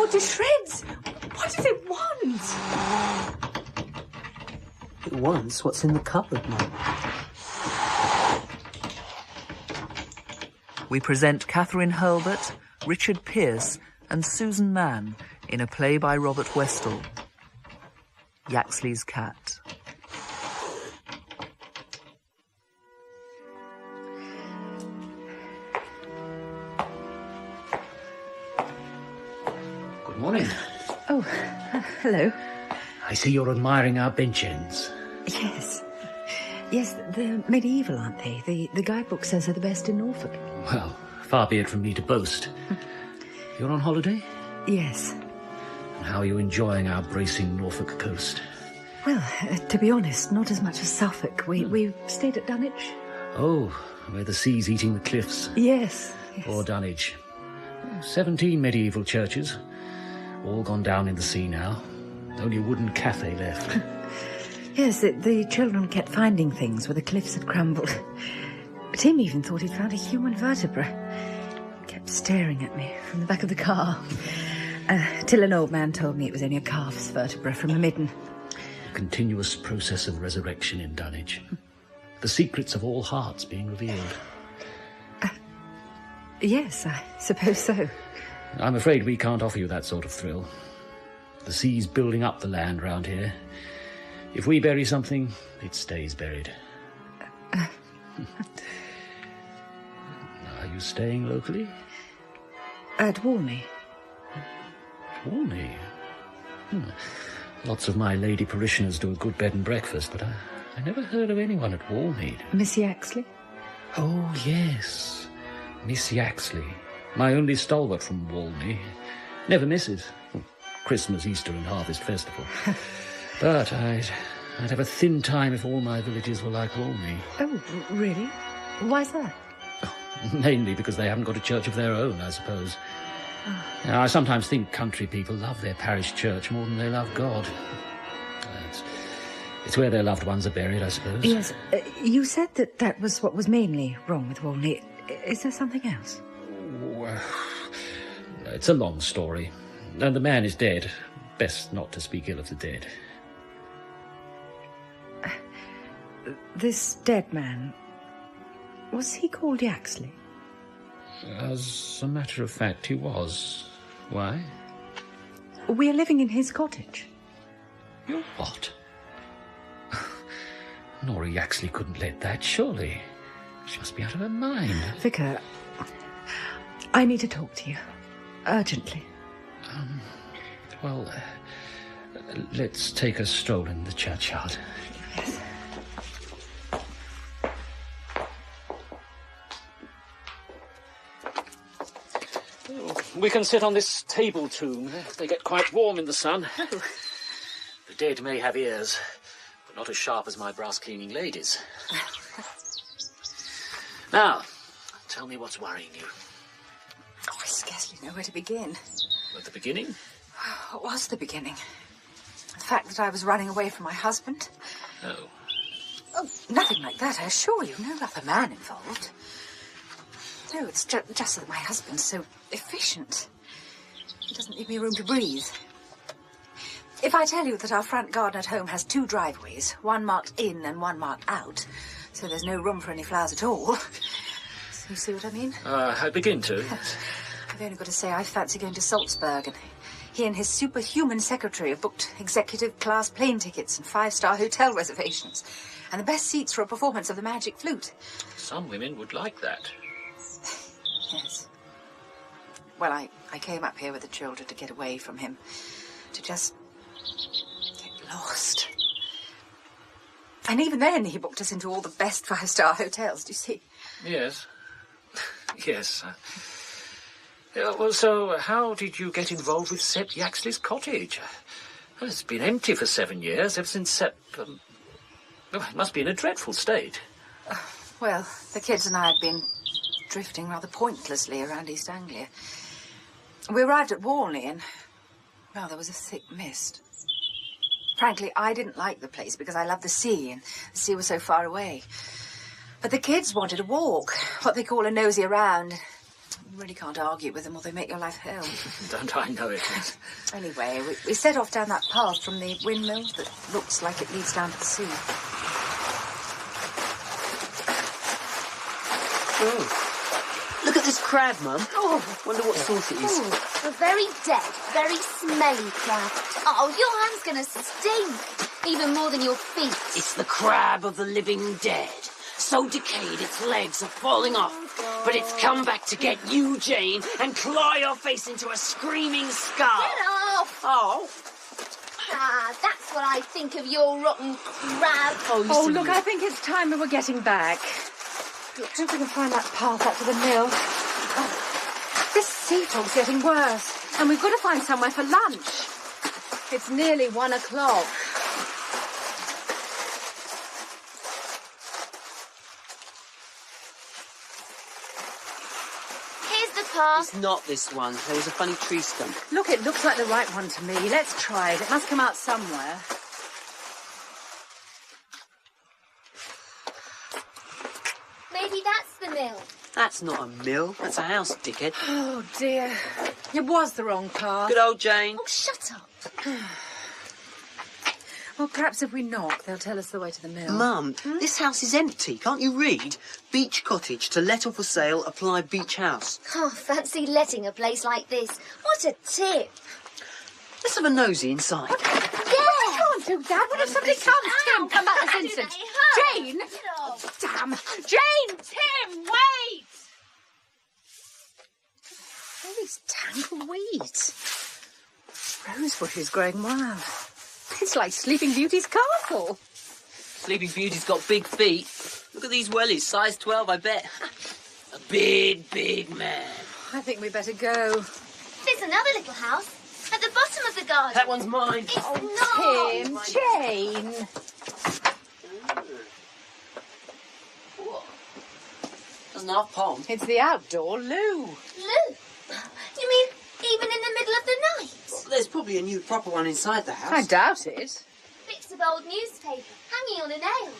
torn to shreds. What does it want? It wants what's in the cupboard, Mum. We present Kathryn Hurlbutt, Richard Pearce and Susan Mann in a play by Robert Westall, Yaxley's Cat. Good morning. Oh, hello. I see you're admiring our bench ends. Yes. Yes, they're medieval, aren't they? The guidebook says they're the best in Norfolk. Well, far be it from me to boast. You're on holiday? Yes. And how are you enjoying our bracing Norfolk coast? Well, to be honest, not as much as Suffolk. We stayed at Dunwich. Oh, where the sea's eating the cliffs. Yes. Or Dunwich. 17 medieval churches. All gone down in the sea now. Only a wooden cafe left. Yes, the children kept finding things where the cliffs had crumbled. Tim even thought he'd found a human vertebra. Kept staring at me from the back of the car. Till an old man told me it was only a calf's vertebra from a midden. A continuous process of resurrection in Dunwich. The secrets of all hearts being revealed. Yes, I suppose so. I'm afraid we can't offer you that sort of thrill. The sea's building up the land round here. If we bury something, it stays buried. Are you staying locally? At Walney. Walney? Lots of my lady parishioners do a good bed and breakfast, but I never heard of anyone at Walney. Miss Yaxley? Oh, yes. Miss Yaxley. My only stalwart from Walney. Never misses. Christmas, Easter and Harvest Festival. But I'd have a thin time if all my villages were like Walney. Oh, really? Why's that? Mainly because they haven't got a church of their own, I suppose. Now, I sometimes think country people love their parish church more than they love God. It's where their loved ones are buried, I suppose. Yes, you said that was what was mainly wrong with Walney. Is there something else? Oh, it's a long story. And the man is dead. Best not to speak ill of the dead. This dead man, was he called Yaxley? As a matter of fact, he was. Why? We're living in his cottage. You're what? Nora Yaxley couldn't let that, surely. She must be out of her mind. Vicar, I need to talk to you. Urgently. Well, let's take a stroll in the churchyard. Yes. We can sit on this table tomb. They get quite warm in the sun. Oh. The dead may have ears, but not as sharp as my brass-cleaning ladies. Now, tell me what's worrying you. Oh, I scarcely know where to begin. At the beginning? What was the beginning? The fact that I was running away from my husband. Oh. Oh, nothing like that, I assure you. No other man involved. No, it's just that my husband's so efficient. He doesn't leave me room to breathe. If I tell you that our front garden at home has 2 driveways, one marked in and one marked out, so there's no room for any flowers at all. So you see what I mean? I begin to. I've only got to say I fancy going to Salzburg, and he and his superhuman secretary have booked executive class plane tickets and 5-star hotel reservations, and the best seats for a performance of the Magic Flute. Some women would like that. Yes. Well, I came up here with the children to get away from him, to just get lost. And even then, he booked us into all the best 5-star hotels, do you see? Yes. Yes. Well, so how did you get involved with Sepp Yaxley's cottage? Well, it's been empty for 7 years, ever since Sepp... it must be in a dreadful state. Well, the kids and I had been drifting rather pointlessly around East Anglia. We arrived at Walney and, well, there was a thick mist. Frankly, I didn't like the place because I loved the sea, and the sea was so far away. But the kids wanted a walk, what they call a nosy around. You really can't argue with them or they make your life hell. Don't I know it? Anyway, we set off down that path from the windmill that looks like it leads down to the sea. Oh. Look at this crab, Mum. Oh. Wonder what sort it is. Oh, a very dead, very smelly crab. Oh, your hand's gonna stink. Even more than your feet. It's the crab of the living dead. So decayed its legs are falling off. But it's come back to get you, Jane, and claw your face into a screaming skull. Get off! Oh. Ah, that's what I think of your rotten crab. Oh, look, I think it's time we were getting back. Look, hope we can find that path up to the mill. Oh, this sea fog's getting worse, and we've got to find somewhere for lunch. It's nearly 1 o'clock. It's not this one. There was a funny tree stump. Look, it looks like the right one to me. Let's try it. It must come out somewhere. Maybe that's the mill. That's not a mill. That's a house, dickhead. Oh, dear. It was the wrong path. Good old Jane. Oh, shut up. Well, perhaps if we knock, they'll tell us the way to the mill. Mum, this house is empty. Can't you read? Beach cottage, to let or for sale, apply beach house. Oh, fancy letting a place like this. What a tip. Let's have a nosy inside. Yeah. Can't do that. What if somebody comes? Tim, come back this instant. Jane! Damn. Jane! Tim, wait! All these tangled weeds. Rose bushes growing wild. It's like Sleeping Beauty's castle. Sleeping Beauty's got big feet. Look at these wellies, size 12, I bet. A big, big man. I think we better go. There's another little house at the bottom of the garden. That one's mine. It's not. Tim, Jane. Doesn't half pond. It's the outdoor loo. Lou, you mean even in the middle of the night? Well, there's probably a new proper one inside the house. I doubt it. Bits of old newspaper hanging on a nail.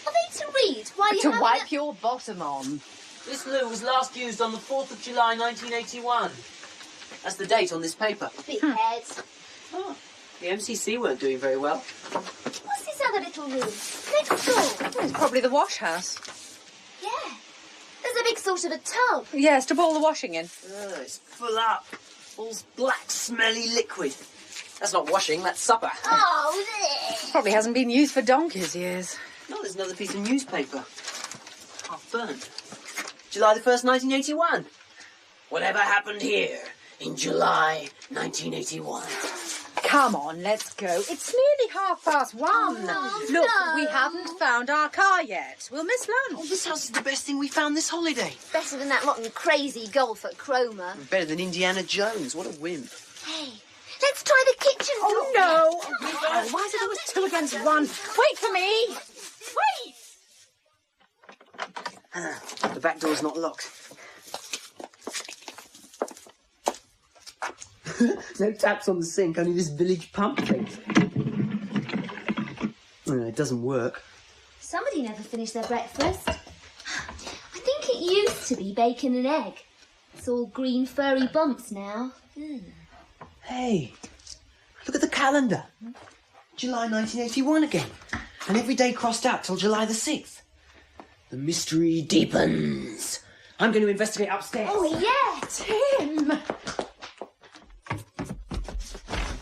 Are they to read while you To have wipe your bottom on. This loo was last used on the 4th of July, 1981. That's the date on this paper. Big head. Oh, the MCC weren't doing very well. What's this other little room? Next door. It's probably the wash house. Yeah. There's a big sort of a tub. Yes, to pour the washing in. Oh, it's full up. All black, smelly liquid. That's not washing, that's supper. Oh, there. Probably hasn't been used for donkey's years. No, there's another piece of newspaper. Half burnt. July the 1st, 1981. Whatever happened here in July 1981? Come on, let's go. It's nearly 1:30. Oh, Look, no. we haven't found our car yet. We'll miss lunch. Oh, this house is the best thing we found this holiday. Better than that rotten crazy golf at Cromer. Better than Indiana Jones. What a wimp. Hey, let's try the kitchen door. Oh, no. Oh, why is it always 2 against 1? Wait for me. Wait. The back door's not locked. No taps on the sink, only this village pump thing. Oh, it doesn't work. Somebody never finished their breakfast. I think it used to be bacon and egg. It's all green furry bumps now. Hey, look at the calendar. July 1981 again. And every day crossed out till July the 6th. The mystery deepens. I'm going to investigate upstairs. Oh, yeah. Tim.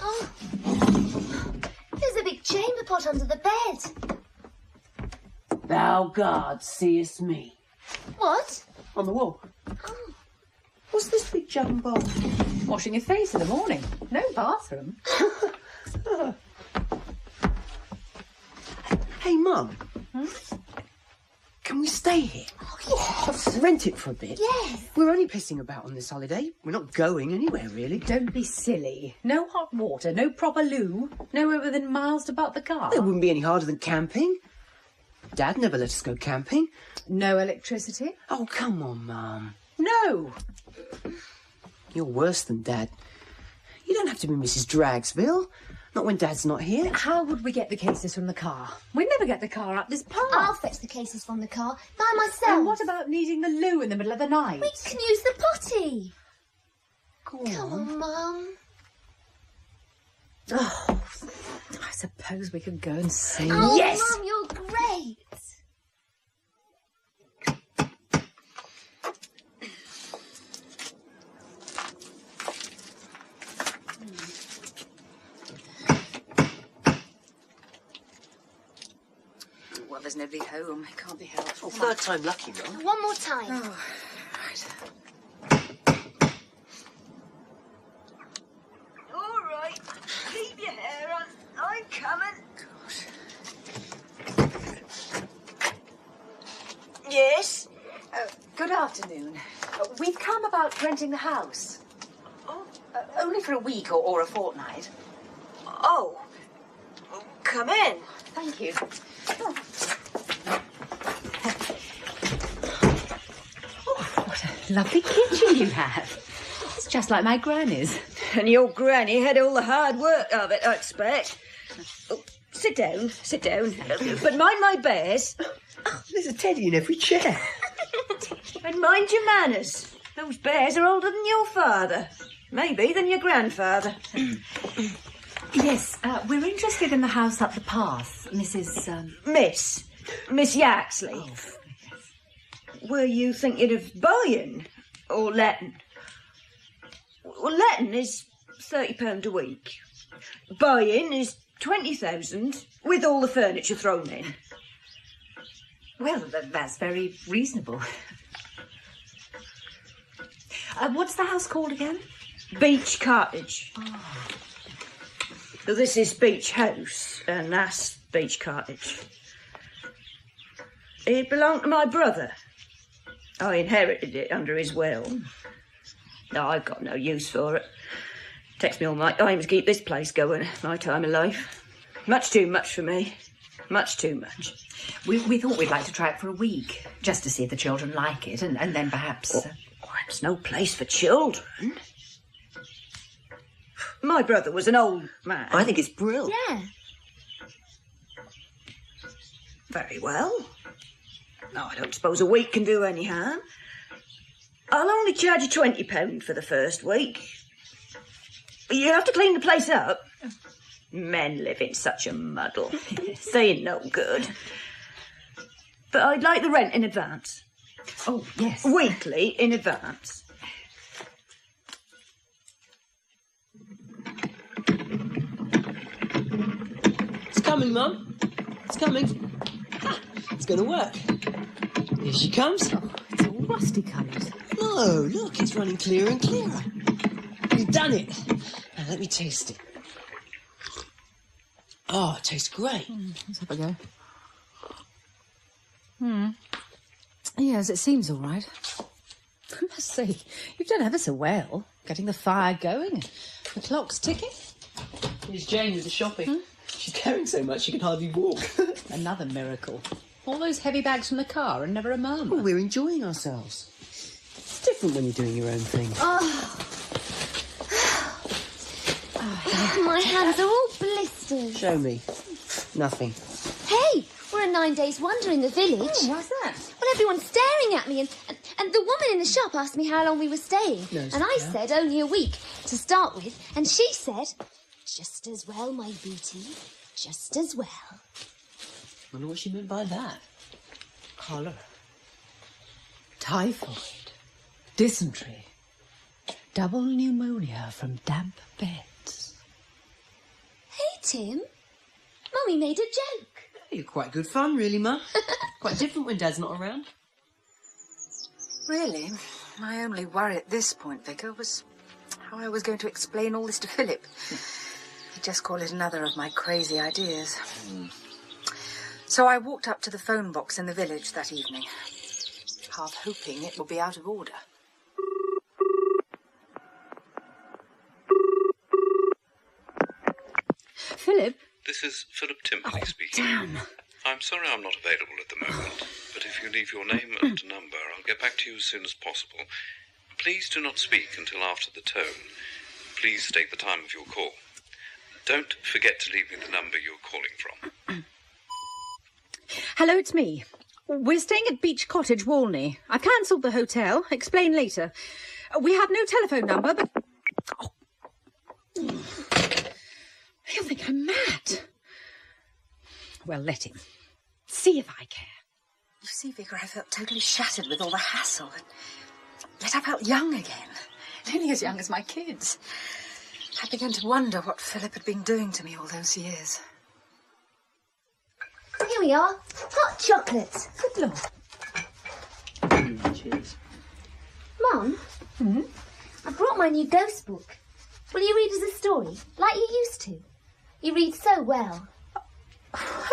Oh. There's a big chamber pot under the bed. Thou God seest me. What? On the wall. Oh. What's this big jug and bowl? Washing your face in the morning. No bathroom. Hey, Mum. Can we stay here? Oh, yes. Rent it for a bit? Yes. We're only pissing about on this holiday. We're not going anywhere, really. Don't be silly. No hot water, no proper loo, nowhere within miles to park the car. It wouldn't be any harder than camping. Dad never let us go camping. No electricity? Oh, come on, Mum. No. You're worse than Dad. You don't have to be Mrs. Dragsville. Not when Dad's not here. How would we get the cases from the car? We'd never get the car up this path. I'll fetch the cases from the car by myself. And what about needing the loo in the middle of the night? We can use the potty. Go Come on, Mum. Oh, I suppose we could go and see. Oh, Yes! Mum, you're great. Well, there's nobody home. It can't be helped. Oh, third time lucky, Mum. One more time. Oh, right. All right, keep your hair on. I'm coming. Yes? Good afternoon. We've come about renting the house. Oh, Only for a week or a fortnight. oh. Come in. Thank you. Oh. What a lovely kitchen you have. It's just like my granny's. And your granny had all the hard work of it, I expect. Oh, sit down, sit down. But mind my bears. There's a teddy in every chair. And mind your manners. Those bears are older than your father. Maybe than your grandfather. Yes, we're interested in the house up the path, Mrs. Miss Yaxley. Oh, Were you thinking of buying or letting? Well, letting is £30 a week. Buying is 20,000 with all the furniture thrown in. well, that's very reasonable. What's the house called again? Beach Cottage. Oh. This is Beach House, and that's Beach Cottage. It belonged to my brother. I inherited it under his will. No, I've got no use for it. Takes me all my time to keep this place going at my time of life. Much too much for me. Much too much. We thought we'd like to try it for a week, just to see if the children like it, and then perhaps... It's no place for children. My brother was an old man. I think it's brilliant. Yeah. Very well. No, I don't suppose a week can do any harm. I'll only charge you £20 for the first week. You have to clean the place up. Men live in such a muddle. They ain't no good. But I'd like the rent in advance. Oh, yes. Weekly in advance. It's coming, Mum. It's coming. Ha, it's going to work. Here she comes. It's all rusty-coloured. No, look, it's running clearer and clearer. We've done it. Now, let me taste it. Oh, it tastes great. Let's have a go. Yes, it seems all right. I must say, you've done ever so well, getting the fire going. The clock's ticking. Here's Jane with the shopping. She's carrying so much she can hardly walk. Another miracle. All those heavy bags from the car and never a murmur. Well, we're enjoying ourselves. It's different when you're doing your own thing. My hands are all blistered. Show me. Nothing. Hey, we're a 9 days wonder in the village. Why's that? Well, everyone's staring at me, and the woman in the shop asked me how long we were staying. No, and I said only a week to start with, and she said, just as well, my beauty, just as well. Wonder what she meant by that. Cholera. Typhoid. Dysentery. Double pneumonia from damp beds. Hey, Tim. Mummy made a joke. You're quite good fun, really, Mum. Quite different when Dad's not around. Really? My only worry at this point, Vicar, was how I was going to explain all this to Philip. He'd just call it another of my crazy ideas. So I walked up to the phone box in the village that evening, half hoping it would be out of order. Philip? This is Philip Timperley speaking. Damn. I'm sorry I'm not available at the moment, but if you leave your name and number, I'll get back to you as soon as possible. Please do not speak until after the tone. Please state the time of your call. Don't forget to leave me the number you're calling from. Hello, it's me. We're staying at Beach Cottage, Walney. I've cancelled the hotel. Explain later. We have no telephone number, but... Oh. He'll think I'm mad. Well, let him. See if I care. You see, Vicar, I felt totally shattered with all the hassle. Yet I felt young again. Nearly as young as my kids. I began to wonder what Philip had been doing to me all those years. Here we are. Hot chocolate. Good Lord. Cheers. Mum? I brought my new ghost book. Will you read us a story, like you used to? You read so well. Well,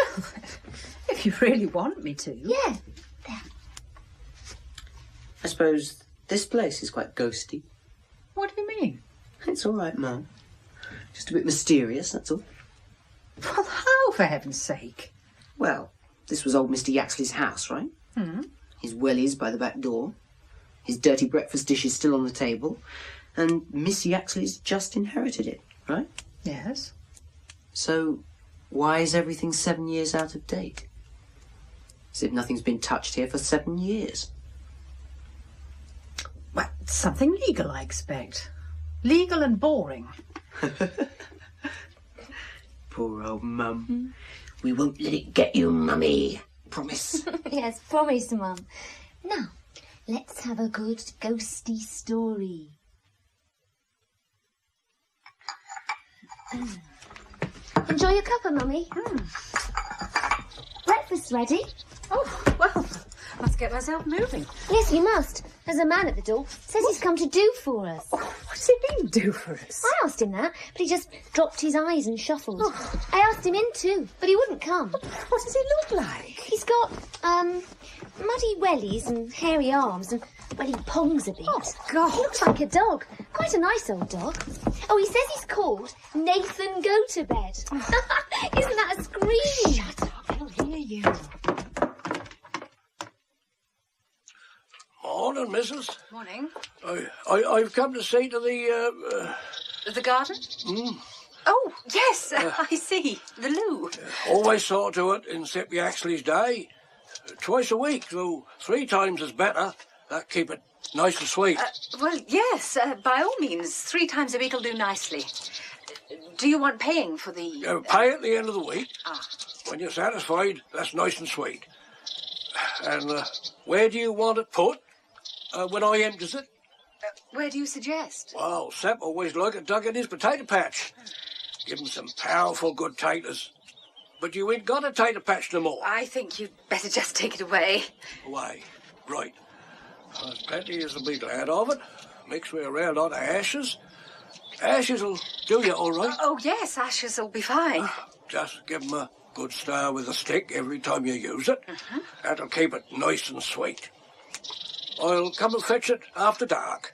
if you really want me to. Yeah. There. I suppose this place is quite ghosty. What do you mean? It's all right, Mum. Just a bit mysterious, that's all. Well, how, for heaven's sake? Well, this was old Mr. Yaxley's house, right? His wellies by the back door. His dirty breakfast dish is still on the table. And Miss Yaxley's just inherited it, right? Yes. So, why is everything 7 years out of date? As if nothing's been touched here for 7 years. Well, something legal, I expect. Legal and boring. Poor old Mum. We won't let it get you, Mummy. Promise. Yes, promise, Mum. Now, let's have a good ghosty story. Enjoy your cuppa, Mummy. Breakfast ready? Oh, well, must get myself moving. Yes, you must. There's a man at the door. Says he's come to do for us. Oh, what does he mean, do for us? I asked him that, but he just dropped his eyes and shuffled. I asked him in too, but he wouldn't come. What does he look like? He's got, muddy wellies and hairy arms and, well, he pongs a bit. Oh, God. He looks like a dog. Quite a nice old dog. Oh, he says he's called Nathan Go-to-Bed. Isn't that a scream? Shut up, he'll hear you. Morning, missus. Morning. I've come to see to the, The garden? Oh, yes, I see. The loo. always saw to it in Sepp Yaxley's day. Twice a week, though 3 times is better. That keep it nice and sweet. Well, yes, by all means. 3 times a week will do nicely. Do you want paying for the... Pay at the end of the week. Ah. When you're satisfied, that's nice and sweet. And where do you want it put when I empties it? Where do you suggest? Well, Sepp always liked it dug in his potato patch. Give him some powerful good taters. But you ain't got a tater patch no more. I think you'd better just take it away. Away. Right. There's plenty as'll be glad of it. Mixed with a rare lot of ashes. Ashes'll do you all right. Oh, yes, ashes will be fine. Just give 'em a good stir with a stick every time you use it. That'll keep it nice and sweet. I'll come and fetch it after dark.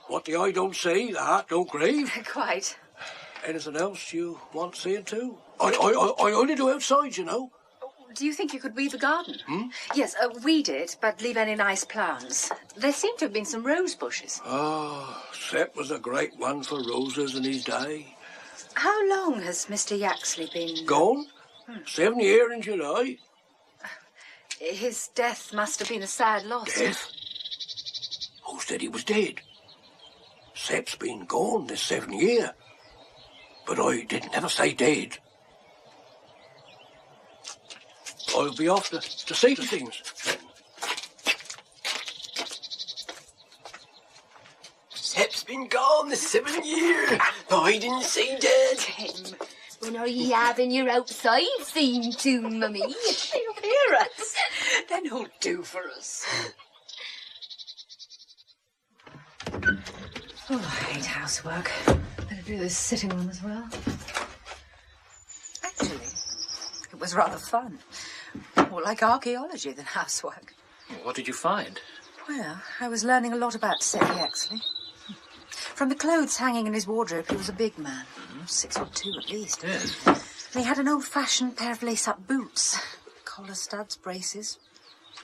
What the eye don't see, the heart don't grieve. Quite. Anything else you want seeing too? I only do outside, you know. Do you think you could weed the garden? Yes, weed it, but leave any nice plants. There seem to have been some rose bushes. Oh, Sepp was a great one for roses in his day. How long has Mr. Yaxley been... Gone? 7 years in July. His death must have been a sad loss. Death? Who said he was dead? Sepp's been gone this 7 year. But I didn't ever say dead. I'll be off to see to things. Sepp's been gone this 7 year. I didn't say dead. Tim, when are you having your outside scene too, Mummy? He'll hear us. Then he'll do for us. Oh, I hate housework. Better do this sitting room as well. Actually, it was rather fun. More like archaeology than housework. What did you find? Well, I was learning a lot about Sepp Yaxley. From the clothes hanging in his wardrobe, he was a big man. 6'2" at least. Yes. And he had an old-fashioned pair of lace-up boots. Collar studs, braces.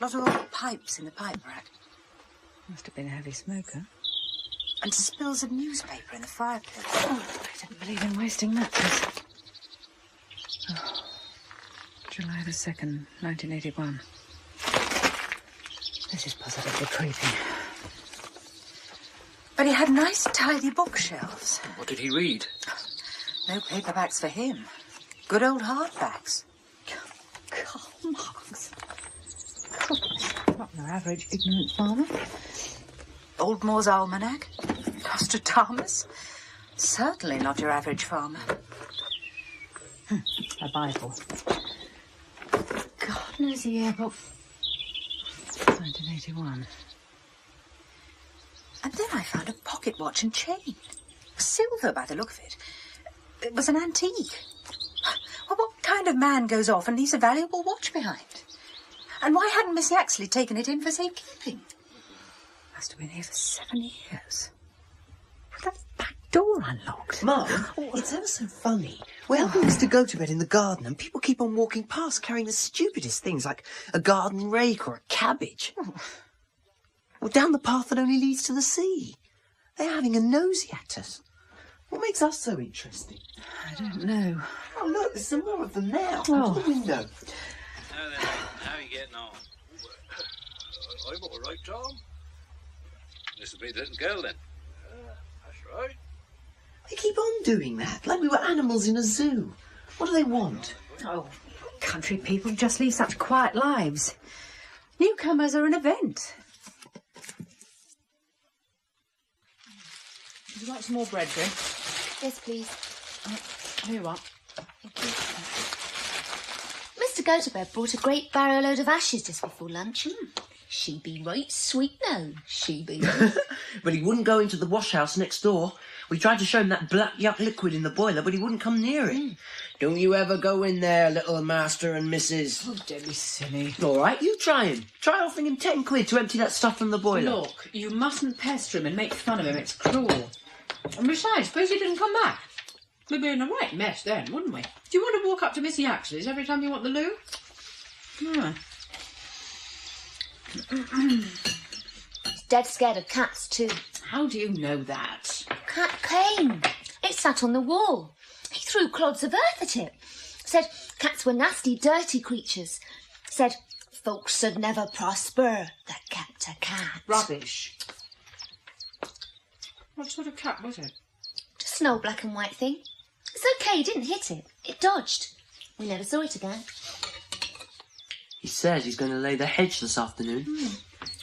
A lot of old pipes in the pipe rack. Must have been a heavy smoker. And spills of newspaper in the fireplace. Oh, I didn't believe in wasting matches. Oh, July the 2nd, 1981. This is positively creepy. But he had nice, tidy bookshelves. What did he read? No paperbacks for him. Good old hardbacks. Karl Marx. Not your average ignorant farmer. Old Moore's Almanac. Nostradamus. Certainly not your average farmer. A Bible. Gardener's Yearbook. 1981. And then I found a pocket watch and chain. Silver by the look of it. It was an antique. Well, what kind of man goes off and leaves a valuable watch behind? And why hadn't Miss Yaxley taken it in for safekeeping? Must have been here for 7 years. With that back door unlocked. Mum, it's ever so funny. We're helping Mr. Go-to-bed in the garden and people keep on walking past carrying the stupidest things like a garden rake or a cabbage. Or down the path that only leads to the sea. They're having a nosy at us. What makes us so interesting? I don't know. Oh, look, there's some more of them now. Oh. Out the window. Now then, how are you getting on? I'm all right, Tom. This will be the little girl then. That's right. They keep on doing that, like we were animals in a zoo. What do they want? Oh, country people just lead such quiet lives. Newcomers are an event. Would you like some more bread, Grim? Yes, please. Here you are. Mr. Go-to-bed brought a great barrow load of ashes just before lunch. She be right sweet now, she be. But he wouldn't go into the wash house next door. We tried to show him that black yuck liquid in the boiler, but he wouldn't come near it. Don't you ever go in there, little master and missus. Oh, don't be silly. All right, you try him. Try offering him 10 quid to empty that stuff from the boiler. Look, you mustn't pester him and make fun of him. It's cruel. And besides, suppose he didn't come back. We'd be in a right mess then, wouldn't we? Do you want to walk up to Miss Yaxley's every time you want the loo? No. He's dead scared of cats too. How do you know that? Cat came. It sat on the wall. He threw clods of earth at it. Said cats were nasty, dirty creatures. Said folks should never prosper that kept a cat. Rubbish. What sort of cat was it? Just an old black and white thing. It's okay, he didn't hit it. It dodged. We never saw it again. He says he's going to lay the hedge this afternoon.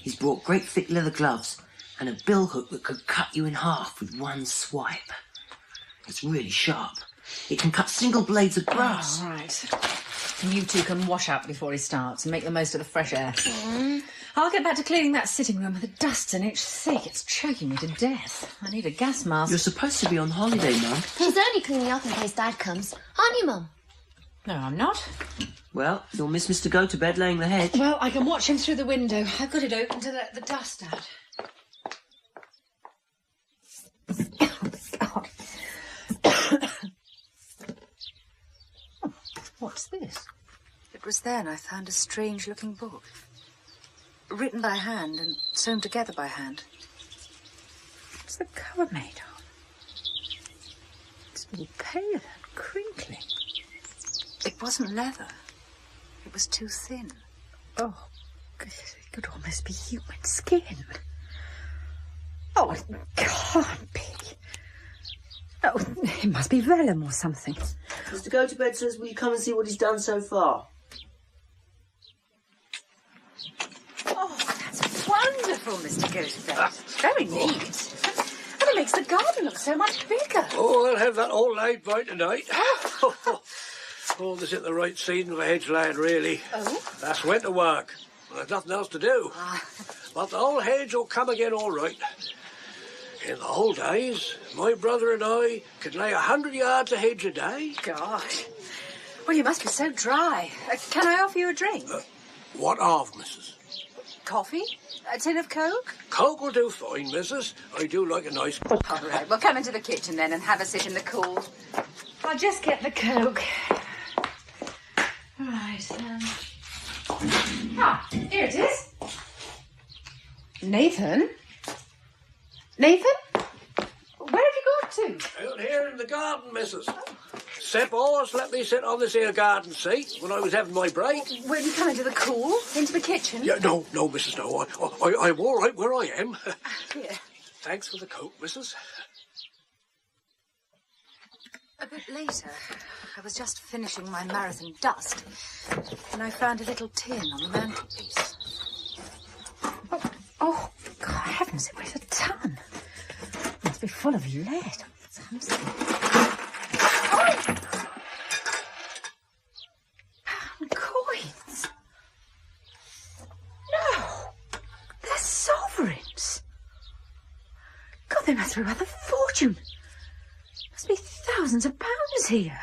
He's brought great thick leather gloves and a bill hook that could cut you in half with one swipe. It's really sharp. It can cut single blades of grass. Oh, right. And you two can wash up before he starts and make the most of the fresh air. I'll get back to cleaning that sitting room with the dust's an inch thick. It's choking me to death. I need a gas mask. You're supposed to be on holiday, Mum. She's only cleaning up in case Dad comes. Aren't you, Mum? No, I'm not. Well, you'll miss Mr. Go-to-bed laying the hedge. Well, I can watch him through the window. I've got it open to let the dust out. Oh, God. What's this? It was then I found a strange-looking book. Written by hand and sewn together by hand. What's the cover made of? It's all pale and crinkly. It wasn't leather. It was too thin. Oh, it could almost be human skin. Oh, it can't be. Oh, it must be vellum or something. Mr. Go-to-bed says, will you come and see what he's done so far? Oh, that's wonderful, Mr. Go-to-bed. Very neat. And it makes the garden look so much bigger. Oh, I'll have that all laid by tonight. Oh, this isn't the right season for hedge laying, really. Oh? That's winter work. There's nothing else to do. But the whole hedge will come again all right. In the old days, my brother and I could lay 100 yards of hedge a day. Gosh. Well, you must be so dry. Can I offer you a drink? What of, missus? Coffee? A tin of Coke? Coke will do fine, missus. I do like a nice... All right, we'll come into the kitchen then and have a sit in the cool. I'll just get the Coke. Right, here it is. Nathan? Nathan? to? Out here in the garden, missus. Sepp always let me sit on this here garden seat when I was having my break. Will you come into the cool? Into the kitchen? Yeah, no, missus, no. I'm all right where I am. Here. Thanks for the coat, missus. A bit later, I was just finishing my marathon dust and I found a little tin on the mantelpiece. Oh, God, heavens, it weighs a ton. It must be full of lead. Pound coins. No, they're sovereigns. God, they must be worth a fortune. Must be thousands of pounds here.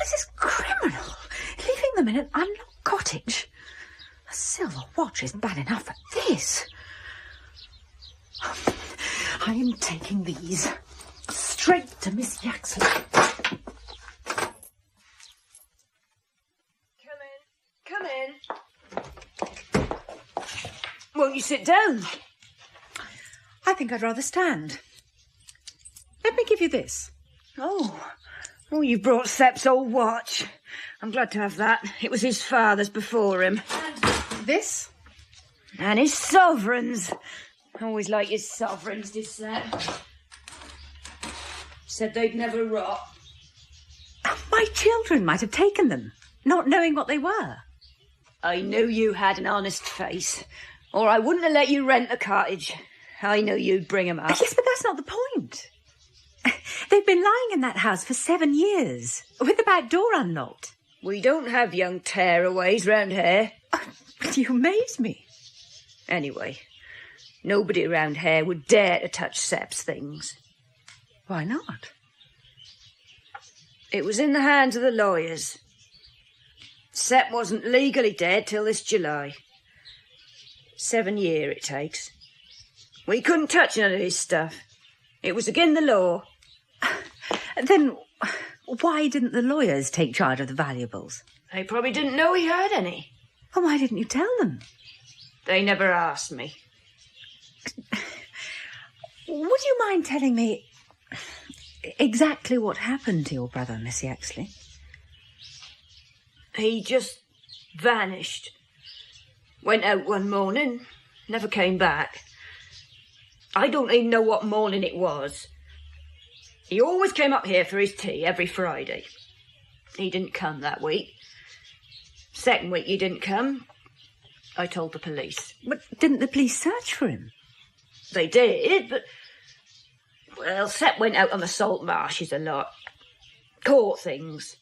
This is criminal. Leaving them in an unlocked cottage. A silver watch is bad enough, but this... I am taking these straight to Miss Yaxley. Come in. Won't you sit down? I think I'd rather stand. Let me give you this. Oh, you've brought Sepp's old watch. I'm glad to have that. It was his father's before him. And this? And his sovereigns. Always like his sovereigns, did Sepp. Said they'd never rot. My children might have taken them, not knowing what they were. I knew you had an honest face, or I wouldn't have let you rent the cottage. I knew you'd bring 'em up. Yes, but that's not the point. They've been lying in that house for 7 years, with the back door unlocked. We don't have young tearaways round here. You amaze me. Anyway, nobody around here would dare to touch Sepp's things. Why not? It was in the hands of the lawyers. Sepp wasn't legally dead till this July. 7 years it takes. We couldn't touch none of his stuff. It was against the law. Then why didn't the lawyers take charge of the valuables? They probably didn't know he had any. Well, why didn't you tell them? They never asked me. Would you mind telling me exactly what happened to your brother, Miss Yaxley? He just vanished. Went out one morning, never came back. I don't even know what morning it was. He always came up here for his tea every Friday. He didn't come that week. Second week he didn't come. I told the police. But didn't the police search for him? They did, but... Well, Sepp went out on the salt marshes a lot. Caught things.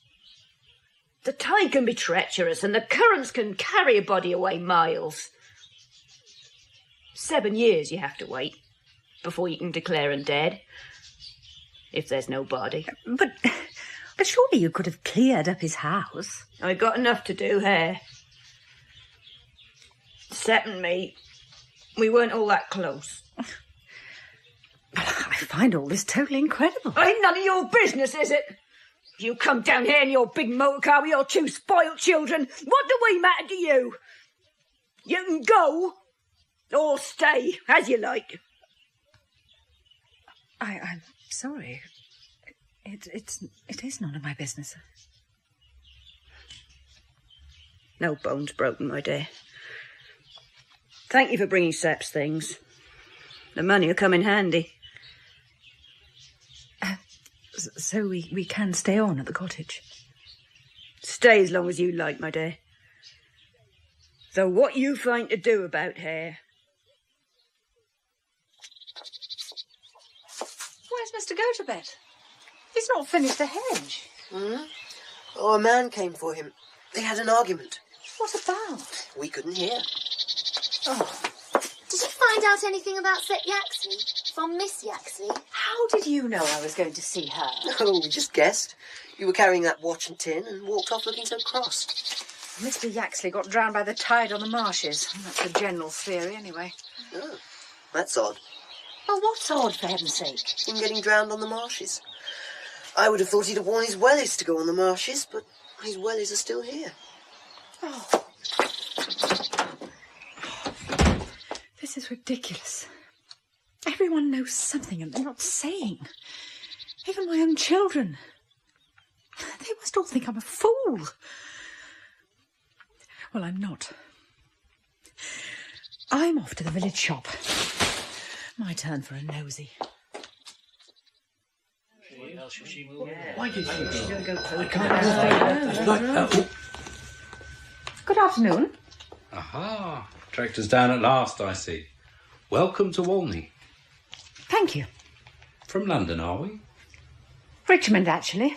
The tide can be treacherous and the currents can carry a body away miles. 7 years you have to wait before you can declare him dead. If there's no body. But surely you could have cleared up his house. I got enough to do here. Sepp and me, we weren't all that close. I find all this totally incredible. Ain't none of your business, is it? You come down here in your big motor car with your 2 spoilt children. What do we matter to you? You can go or stay, as you like. I'm sorry. It is none of my business. No bones broken, my dear. Thank you for bringing Sepp's things. The money will come in handy. So we can stay on at the cottage? Stay as long as you like, my dear. Though what you find to do about here... Where's Mr. Go-to-bed? He's not finished the hedge. Hmm? Oh, a man came for him. They had an argument. What about? We couldn't hear. Oh, Did you find out anything about Sepp Yaxley from Miss Yaxley? how did you know I was going to see her? Oh, we just guessed. You were carrying that watch and tin and walked off looking so cross. Mr. Yaxley got drowned by the tide on the marshes. That's the general theory, anyway. Oh, that's odd. Well, what's odd, for heaven's sake? Him getting drowned on the marshes. I would have thought he'd have worn his wellies to go on the marshes, but his wellies are still here. Oh. This is ridiculous. Everyone knows something and they're not saying. Even my own children. They must all think I'm a fool. Well, I'm not. I'm off to the village shop. My turn for a nosy. Why did you go? Good afternoon. Aha! Tractor's down at last, I see. Welcome to Walney. Thank you. From London, are we? Richmond, actually.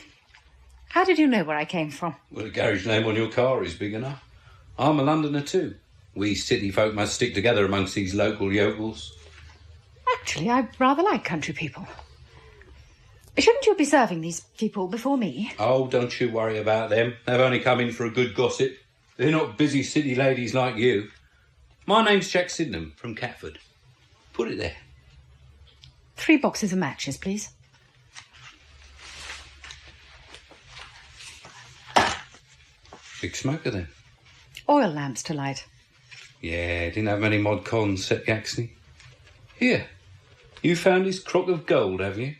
How did you know where I came from? Well, the garage name on your car is big enough. I'm a Londoner too. We city folk must stick together amongst these local yokels. Actually, I rather like country people. Shouldn't you be serving these people before me? Oh, don't you worry about them. They've only come in for a good gossip. They're not busy city ladies like you. My name's Jack Sydenham from Catford. Put it there. 3 boxes of matches, please. Big smoker then. Oil lamps to light. Yeah, didn't have many mod cons, Sepp Yaxley. Here, you found his crock of gold, have you?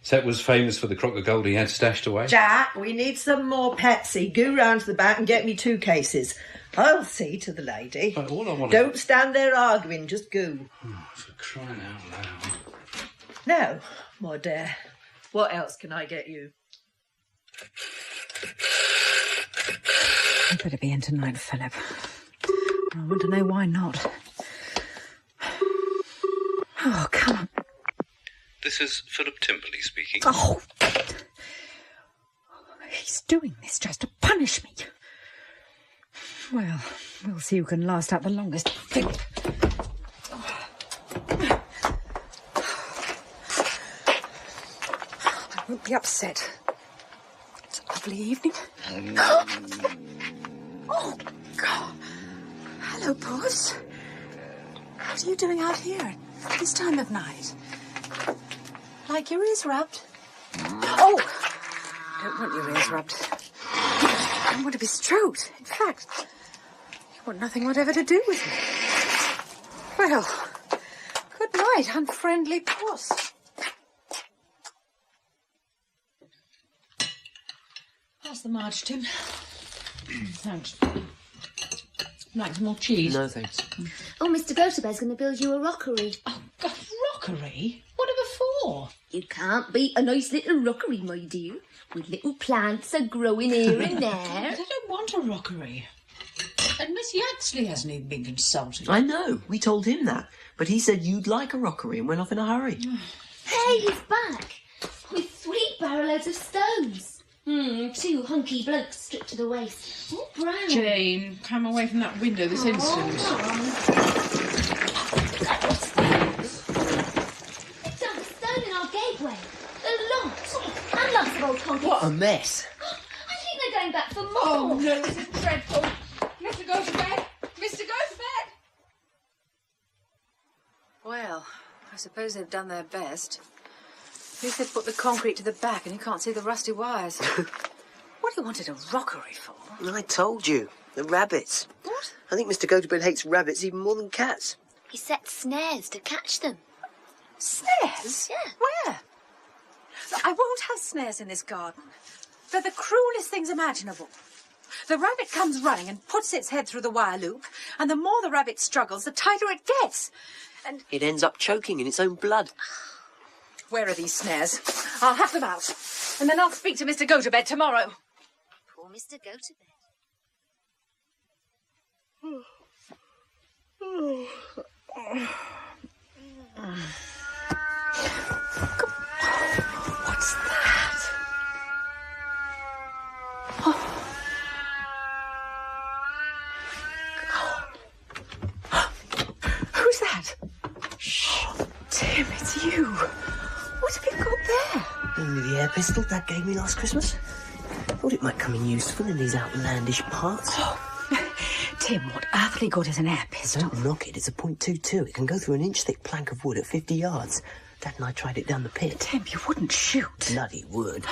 Sepp was famous for the crock of gold he had stashed away. Jack, we need some more Pepsi. Go round to the back and get me 2 cases. I'll see to the lady. But all I want Don't stand there arguing, just go. Oh, for crying out loud. Now, my dear, what else can I get you? I'd better be in tonight, Philip. I want to know why not. Oh, come on. This is Philip Timberley speaking. Oh, he's doing this just to punish me. Well, we'll see who can last out the longest. Philip. I won't be upset. It's a lovely evening. Oh, God. Hello, Pearce. What are you doing out here at this time of night? Like your ears rubbed? Oh! I don't want your ears rubbed. I don't want to be stroked. In fact, you want nothing whatever to do with me. Well, good night, unfriendly puss. Pass the march, Tim. Thanks. Like some more cheese? No, thanks. Oh, Mr. Gotobed's going to build you a rockery. Oh, God, rockery? Whatever for? You can't beat a nice little rockery, my dear, with little plants a-growing here and there. I don't want a rockery. And Miss Yaxley hasn't even been consulted. I know. We told him that. But he said you'd like a rockery and went off in a hurry. Hey, he's back. With 3 barrelloads of stones. 2 hunky blokes stripped to the waist. All brown. Jane, come away from that window this instant. What's that? They've dumped a stone in our gateway. A lot. And lots of old concrete. What a mess. I think they're going back for more. Oh, no, this is dreadful. Mr. Go to bed. Mr. Go to bed. Well, I suppose they've done their best. At least they've put the concrete to the back and you can't see the rusty wires. What do you wanted a rockery for? I told you. The rabbits. What? I think Mr. Gotobed hates rabbits even more than cats. He set snares to catch them. Snares? Yeah. Where? I won't have snares in this garden. They're the cruelest things imaginable. The rabbit comes running and puts its head through the wire loop, and the more the rabbit struggles, the tighter it gets. And It ends up choking in its own blood. where are these snares? I'll have them out. And then I'll speak to Mr. Gotobed tomorrow. Poor Mr. Gotobed. What's that? Who's that? Shh. Tim, it's you. What have you got there? Only the air pistol Dad gave me last Christmas. Thought it might come in useful in these outlandish parts. Tim, what earthly good is an air pistol? Don't knock it. It's a .22. It can go through an inch-thick plank of wood at 50 yards. Dad and I tried it down the pit. Tim, you wouldn't shoot. Bloody wood.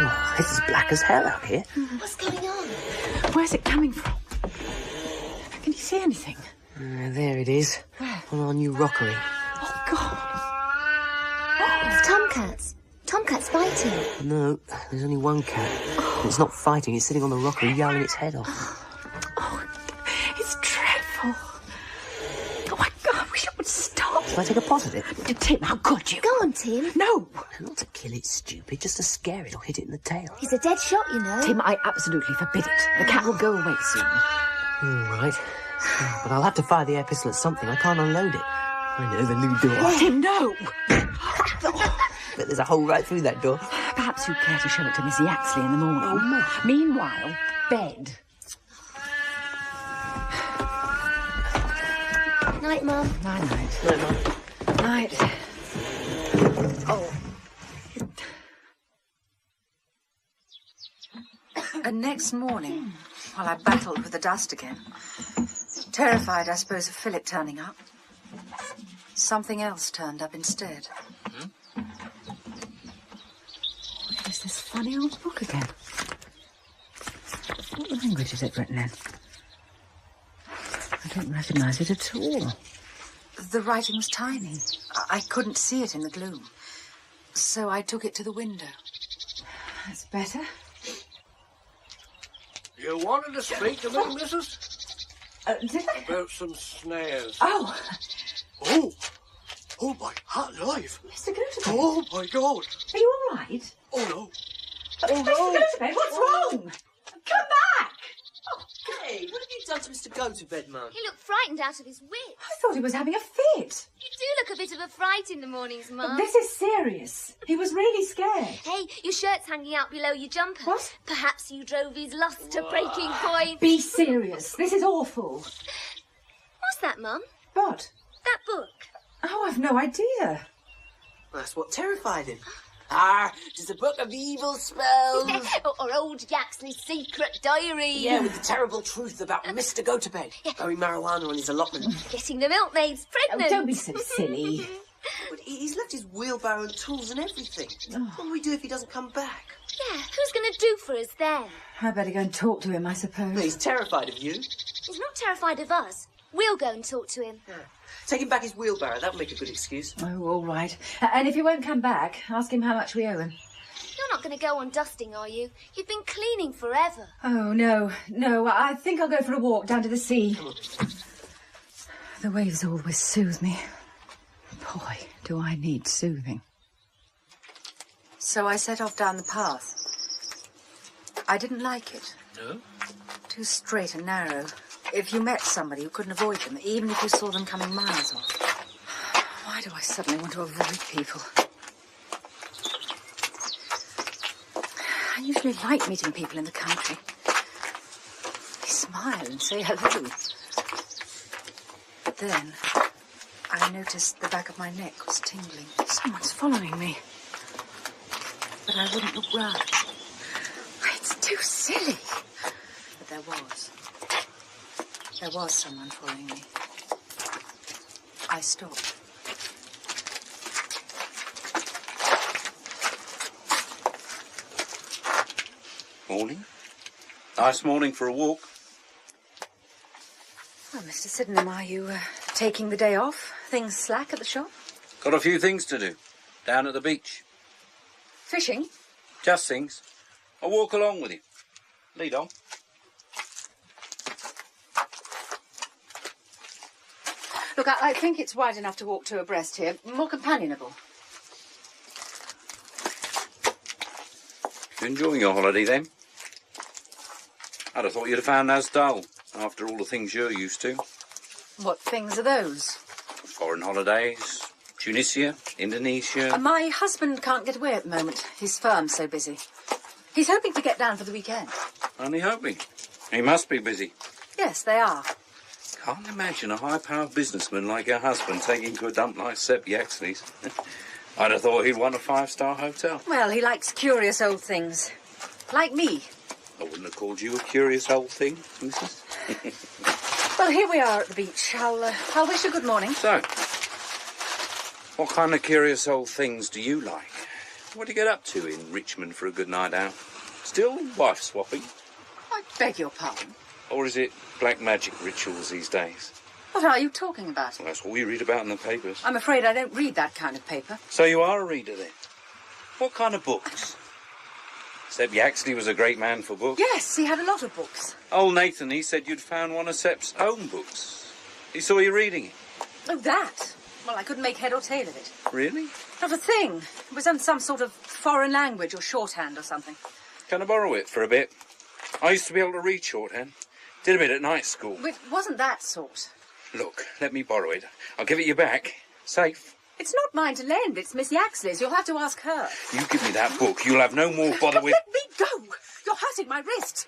Oh, it's as black as hell out here. What's going on? Where's it coming from? Can you see anything? There it is. Where? on our new rockery. Oh, God. It's tomcats. Tomcats fighting. No, there's only one cat. It's not fighting, it's sitting on the rockery yowling its head off. Oh, it's dreadful. Oh, my God, I wish it would stop. Shall I take a pot at it? Tim, how could you? Go on, Tim. No. Not to kill it, stupid, just to scare it or hit it in the tail. He's a dead shot, you know. Tim, I absolutely forbid it. The cat will go away soon. All right. But I'll have to fire the air pistol at something. I can't unload it. I know the new door. Tim, no. But there's a hole right through that door. Perhaps you'd care to show it to Miss Yaxley in the morning. Oh, no. Meanwhile, bed. Night, Mum. Night-night. No, Mum. Night. Oh. And next morning, while I battled with the dust again, terrified, I suppose, of Philip turning up, something else turned up instead. There's this funny old book again. What language is it written in? I don't recognise it at all. The writing was tiny. I couldn't see it in the gloom. So I took it to the window. That's better. You wanted to speak to me, missus? Did I? About some snares. Oh, Oh, my heart alive. Mr. Gotobed. Oh, my God. Are you all right? Oh, no. Mr. Gotobed, what's wrong? Come back! Hey, what have you done to Mr. Go-to-bed, Mum? He looked frightened out of his wits. I thought he was having a fit. You do look a bit of a fright in the mornings, Mum. This is serious. He was really scared. Hey, your shirt's hanging out below your jumper. What? Perhaps you drove his lust to breaking point. Be serious. This is awful. What's that, Mum? What? That book. Oh, I've no idea. That's what terrified him. Just a book of evil spells. or old Yaxley's secret diary. Yeah, with the terrible truth about Mr. Go-to-bed. Growing marijuana on his allotment. Getting the milkmaids pregnant. Oh, don't be so silly. But he's left his wheelbarrow and tools and everything. What do we do if he doesn't come back? Yeah, who's going to do for us then? I better go and talk to him, I suppose. Well, he's terrified of you. He's not terrified of us. We'll go and talk to him. Yeah. Take him back his wheelbarrow. That'll make a good excuse. Oh, all right. And if he won't come back, ask him how much we owe him. You're not going to go on dusting, are you? You've been cleaning forever. Oh, no. I think I'll go for a walk down to the sea. Come on. The waves always soothe me. Boy, do I need soothing. So I set off down the path. I didn't like it. No? Too straight and narrow. If you met somebody, you couldn't avoid them, even if you saw them coming miles off. Why do I suddenly want to avoid people? I usually like meeting people in the country. They smile and say hello. But then, I noticed the back of my neck was tingling. Someone's following me. But I wouldn't look round. It's too silly. But there was. There was someone following me. I stopped. Morning. Nice morning for a walk. Well, Mr. Sydenham, are you taking the day off? Things slack at the shop? Got a few things to do. Down at the beach. Fishing? Just things. I'll walk along with you. Lead on. Look, I think it's wide enough to walk two abreast here. More companionable. You enjoying your holiday, then? I'd have thought you'd have found us dull, after all the things you're used to. What things are those? Foreign holidays, Tunisia, Indonesia... My husband can't get away at the moment. His firm's so busy. He's hoping to get down for the weekend. Only hoping. He must be busy. Yes, they are. Can't imagine a high-powered businessman like your husband taking to a dump like Sepp Yaxley's. I'd have thought he'd want a five-star hotel. Well, he likes curious old things. Like me. I wouldn't have called you a curious old thing, missus. Well, here we are at the beach. I'll wish you good morning. So, what kind of curious old things do you like? What do you get up to in Richmond for a good night out? Still wife swapping? I beg your pardon. Or is it black magic rituals these days? What are you talking about? Well, that's all you read about in the papers. I'm afraid I don't read that kind of paper. So you are a reader, then? What kind of books? Sepp Yaxley was a great man for books. Yes, he had a lot of books. Old Nathan, he said you'd found one of Sepp's own books. He saw you reading it. Oh, that? Well, I couldn't make head or tail of it. Really? Not a thing. It was in some sort of foreign language or shorthand or something. Can I borrow it for a bit? I used to be able to read shorthand. Did a bit at night school. It wasn't that sort. Look, let me borrow it. I'll give it you back. Safe. It's not mine to lend. It's Miss Yaxley's. You'll have to ask her. You give me that book, you'll have no more bother with... Let me go! You're hurting my wrist.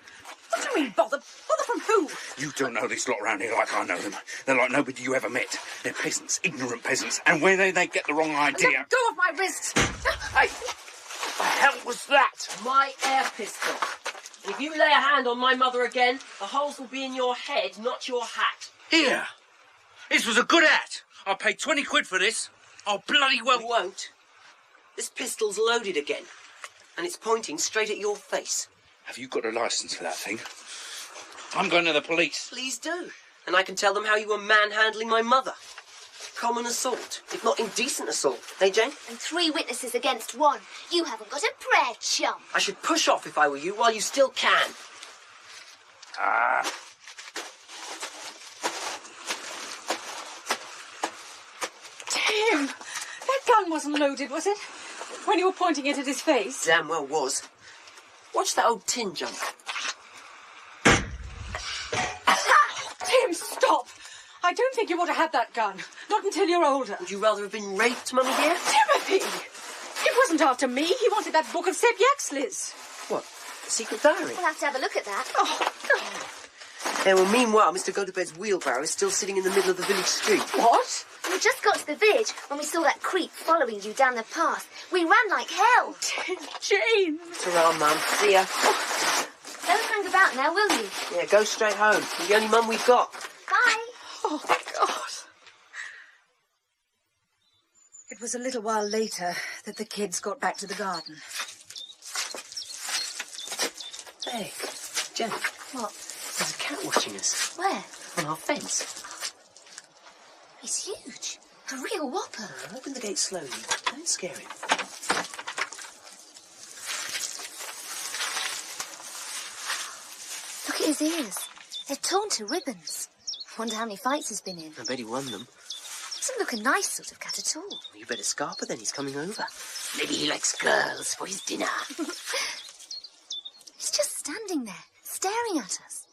What do you mean, bother? Bother from who? You don't know this lot round here like I know them. They're like nobody you ever met. They're peasants, ignorant peasants. And where they get the wrong idea... Let go of my wrist! Hey! What the hell was that? My air pistol. If you lay a hand on my mother again, the holes will be in your head, not your hat. Here! This was a good hat. I paid 20 quid for this. Oh, bloody well... You won't. This pistol's loaded again, and it's pointing straight at your face. Have you got a licence for that thing? I'm going to the police. Please do. And I can tell them how you were manhandling my mother. Common assault, if not indecent assault. Hey, Jane? And 3 witnesses against 1. You haven't got a prayer, chum. I should push off if I were you while you still can. Tim, that gun wasn't loaded, was it? When you were pointing it at his face? Damn well was. Watch that old tin jump. Tim, stop! I don't think you ought to have that gun. Not until you're older. Would you rather have been raped, Mummy dear? Timothy! It wasn't after me. He wanted that book of Sepp Yaxley's. What? A secret diary? We'll have to have a look at that. Oh, God. Yeah, well, meanwhile, Mr. Go-to-bed's wheelbarrow is still sitting in the middle of the village street. What? We just got to the village when we saw that creep following you down the path. We ran like hell. Jane! Ta-ra, Mum. See ya. Don't hang about now, will you? Yeah, go straight home. You're the only mum we've got. Bye. Oh, God. It was a little while later that the kids got back to the garden. Hey, Jen. What? There's a cat watching us. Where? On our fence. He's huge. A real whopper. Open the gate slowly. Don't scare him. Look at his ears. They're torn to ribbons. Wonder how many fights he's been in. I bet he won them. Doesn't look a nice sort of cat at all. You better scarper then, he's coming over. Maybe he likes girls for his dinner. He's just standing there, staring at us.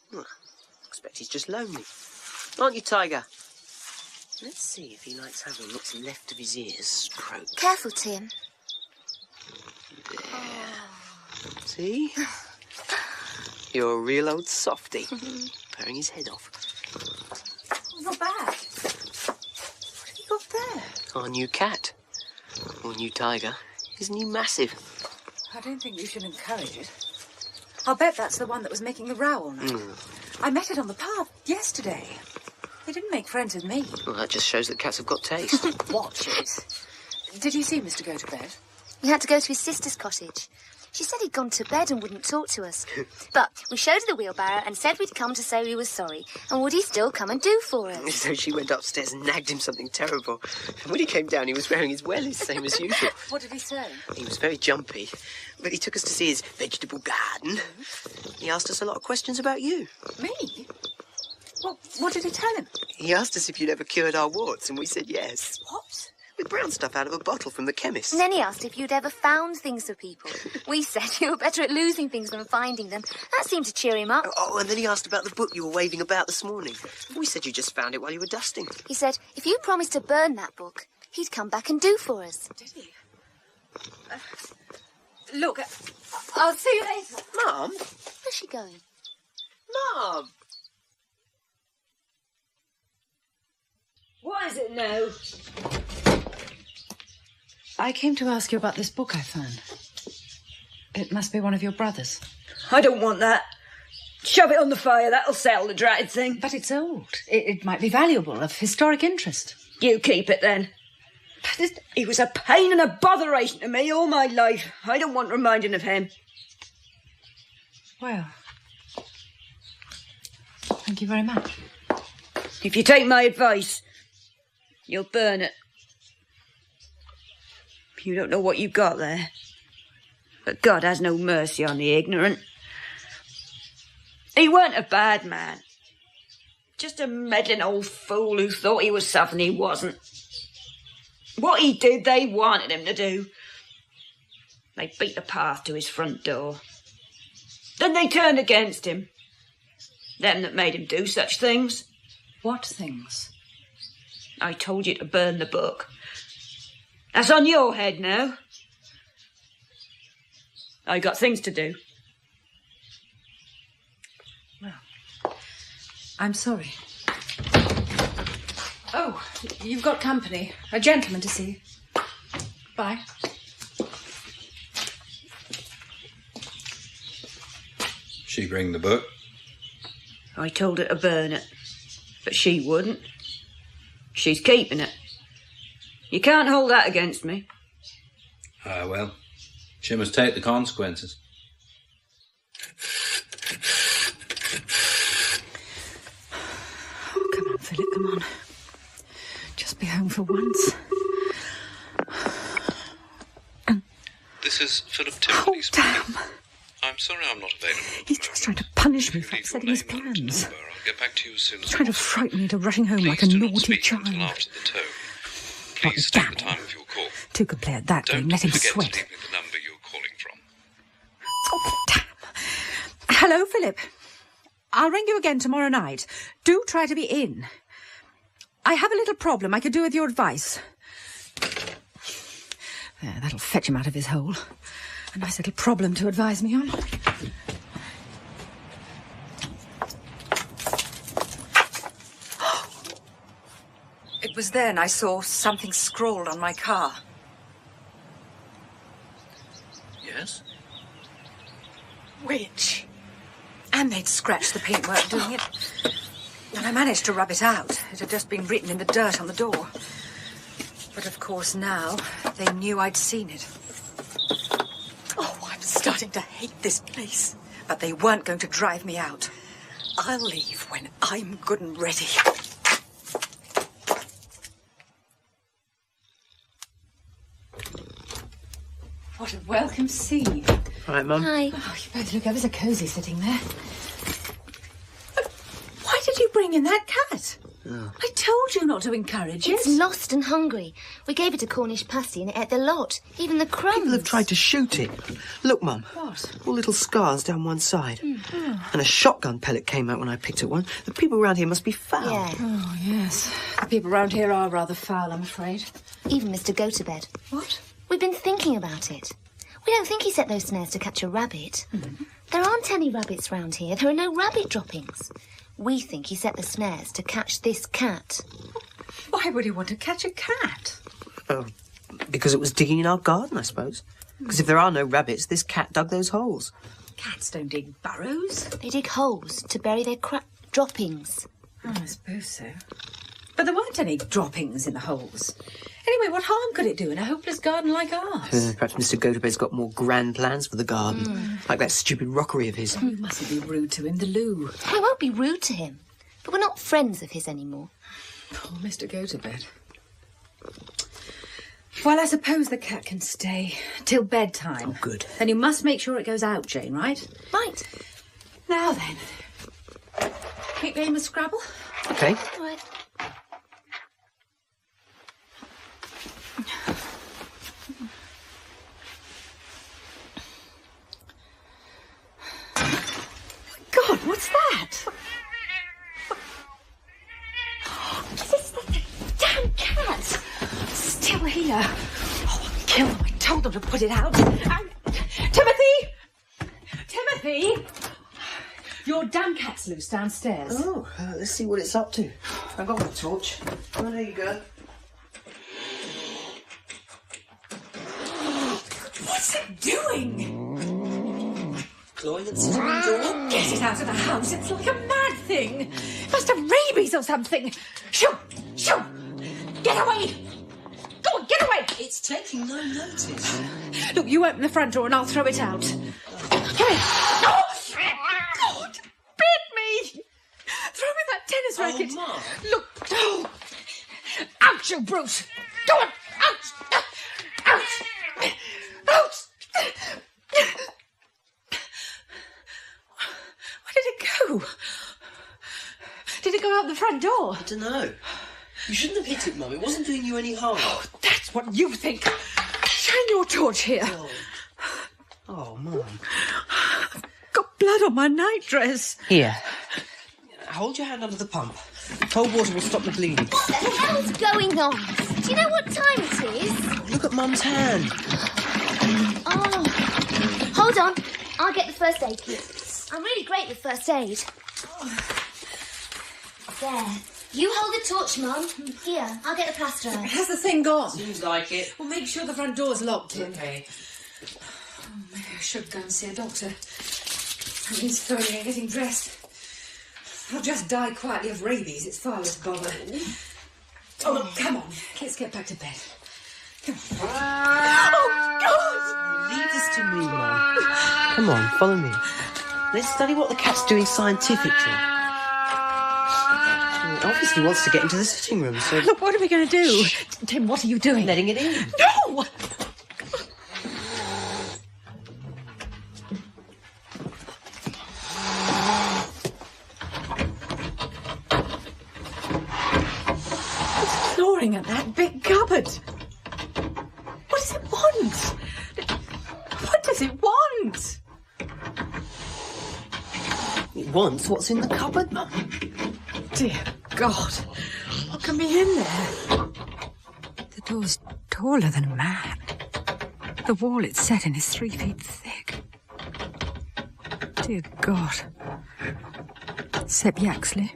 Expect he's just lonely. Aren't you, Tiger? Let's see if he likes having what's left of his ears stroked. Careful, Tim. There. See? You're a real old softie. Paring his head off. Not bad. What have you got there? Our new cat. Or new tiger. Isn't he massive? I don't think you should encourage it. I'll bet that's the one that was making the row all night. I met it on the path yesterday. They didn't make friends with me. Well, that just shows that cats have got taste. Watch it. Did you see Mr. Go-to-bed? We had to go to his sister's cottage. She said he'd gone to bed and wouldn't talk to us. But we showed her the wheelbarrow and said we'd come to say we were sorry. And would he still come and do for us? So she went upstairs and nagged him something terrible. And when he came down, he was wearing his wellies, same as usual. What did he say? He was very jumpy. But he took us to see his vegetable garden. He asked us a lot of questions about you. Me? Well, what did he tell him? He asked us if you'd ever cured our warts, and we said yes. What? With brown stuff out of a bottle from the chemist. And then he asked if you'd ever found things for people. We said you were better at losing things than finding them. That seemed to cheer him up. Oh, and then he asked about the book you were waving about this morning. We said you just found it while you were dusting. He said if you promised to burn that book, he'd come back and do for us. Did he? Look, I'll see you later. Mum? Where's she going? Mum! What is it now? I came to ask you about this book I found. It must be one of your brothers. I don't want that. Shove it on the fire, that'll settle the dratted thing. But it's old. It might be valuable, of historic interest. You keep it then. He was a pain and a botheration to me all my life. I don't want reminding of him. Well, thank you very much. If you take my advice, you'll burn it. You don't know what you've got there. But God has no mercy on the ignorant. He weren't a bad man. Just a meddling old fool who thought he was something he wasn't. What he did, they wanted him to do. They beat the path to his front door. Then they turned against him. Them that made him do such things. What things? I told you to burn the book. That's on your head now. I got things to do. Well, I'm sorry. Oh, you've got company. A gentleman to see. Bye. She bring the book? I told her to burn it, but she wouldn't. She's keeping it. You can't hold that against me. Ah, well, she must take the consequences. Oh, come on, Philip, come on. Just be home for once. This is Philip Timberley Oh, speaking. damn. I'm sorry I'm not available. He's just trying to punish me for Leave your upsetting his name and plans. number. I'll get back to you as soon as Trying to possible. frighten me into rushing home like a Please do not naughty speak child. until after the tone. Oh, Please damn take the him. time of your call. Two could play at that Don't game. Let him forget sweat. to leave me the number you're calling from. Oh, damn. Hello, Philip. I'll ring you again tomorrow night. Do try to be in. I have a little problem I could do with your advice. There, that'll fetch him out of his hole. A nice little problem to advise me on. It was then I saw something scrawled on my car. Yes? Witch. And they'd scratched the paintwork doing it. And I managed to rub it out. It had just been written in the dirt on the door. But of course now they knew I'd seen it. Oh, I'm starting to hate this place. But they weren't going to drive me out. I'll leave when I'm good and ready. What a welcome scene. All right, Mum. Hi. Oh, you both look ever so cosy sitting there. Why did you bring in that cat? Oh. I told you not to encourage it. It's lost and hungry. We gave it a Cornish pasty and it ate the lot, even the crumbs. People have tried to shoot it. Look, Mum. What? All little scars down one side. And a shotgun pellet came out when I picked at one. The people around here must be foul. Yeah, Oh, yes. The people around here are rather foul, I'm afraid. even Mr. Go-to-bed. What? We've been thinking about it. We don't think he set those snares to catch a rabbit. There aren't any rabbits round here. There are no rabbit droppings. We think he set the snares to catch this cat. Why would he want to catch a cat? Oh, because it was digging in our garden, I suppose. Because if there are no rabbits, this cat dug those holes. Cats don't dig burrows. They dig holes to bury their droppings. Oh, I suppose so. But there weren't any droppings in the holes. Anyway, what harm could it do in a hopeless garden like ours? Perhaps Mr. Go-to-bed's got more grand plans for the garden. Like that stupid rockery of his. You mustn't be rude to him, the loo. We won't be rude to him, but we're not friends of his anymore. Poor Mr. Go-to-bed. Well, I suppose the cat can stay till bedtime. Oh, good. Then you must make sure it goes out, Jane, right? Right. Now then. Keep game of Scrabble. Okay. All right. God, what's that? It's the damn cat. Still here. Oh, I'll kill them. I told them to put it out. Timothy! Timothy! Your damn cat's loose downstairs. Oh, let's see what it's up to. I've got my torch. Oh, there you go. What's it doing? Clawing at the sitting room door. Get it out of the house. It's like a mad thing. It must have rabies or something. Shoo! Shoo! Get away! Go on, get away! It's taking no notice. Look, you open the front door and I'll throw it out. Come here. Oh, God! Bit me! Throw me that tennis racket. Oh, Mum. Look. Oh. Out, you brute. Go on. Out. Out. Out. Where did it go? Did it go out the front door? I don't know. You shouldn't have hit it, Mum. It wasn't doing you any harm. Oh, that's what you think. Shine your torch here. Oh, Mum. I've got blood on my nightdress. Here. Hold your hand under the pump. Cold water will stop the bleeding. What the hell's going on? Do you know what time it is? Look at Mum's hand. Oh. Hold on. I'll get the first aid kit. I'm really great with first aid. There. You hold the torch, Mum. Here, I'll get the plaster out. Has the thing gone? Seems like it. Well, make sure the front door's locked in. Okay. Oh, maybe I should go and see a doctor. That means phoning and getting dressed. I'll just die quietly of rabies. It's far less bother. Oh, look, come on. Let's get back to bed. Come on. Oh, God! Leave this to me, Mum. Come on, follow me. Let's study what the cat's doing scientifically. It obviously wants to get into the sitting room, so... Look, what are we going to do? Tim, what are you doing? Letting it in. No! It's clawing at that big cupboard. What does it want? What does it want? It wants what's in the cupboard, Mum. Dear God, what can be in there? The door's taller than a man. The wall it's set in is 3 feet thick. Dear God. Sepp Yaxley?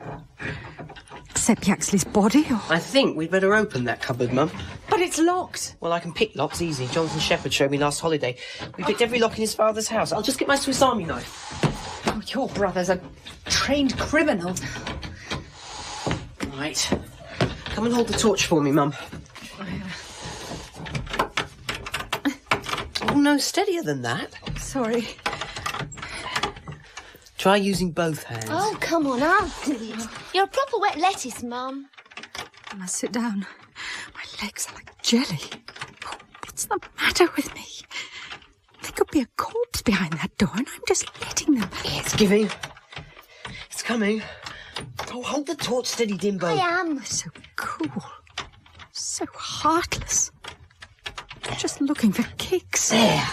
Sepp Yaxley's body? Or... I think we'd better open that cupboard, Mum. But it's locked. Well, I can pick locks easy. Jonathan Shepherd showed me last holiday. We picked every lock in his father's house. I'll just get my Swiss Army knife. Oh, your brother's a trained criminal. Right. Come and hold the torch for me, Mum. Oh, no, steadier than that. Sorry. Try using both hands. Oh, come on, I'll do it. You're a proper wet lettuce, Mum. I must sit down. My legs are like jelly. Oh, what's the matter with me? There could be a corpse behind that door and I'm just letting them. It's giving. It's coming. Oh, hold the torch steady, Dimbo. I am. So cool. So heartless. Just looking for kicks. There.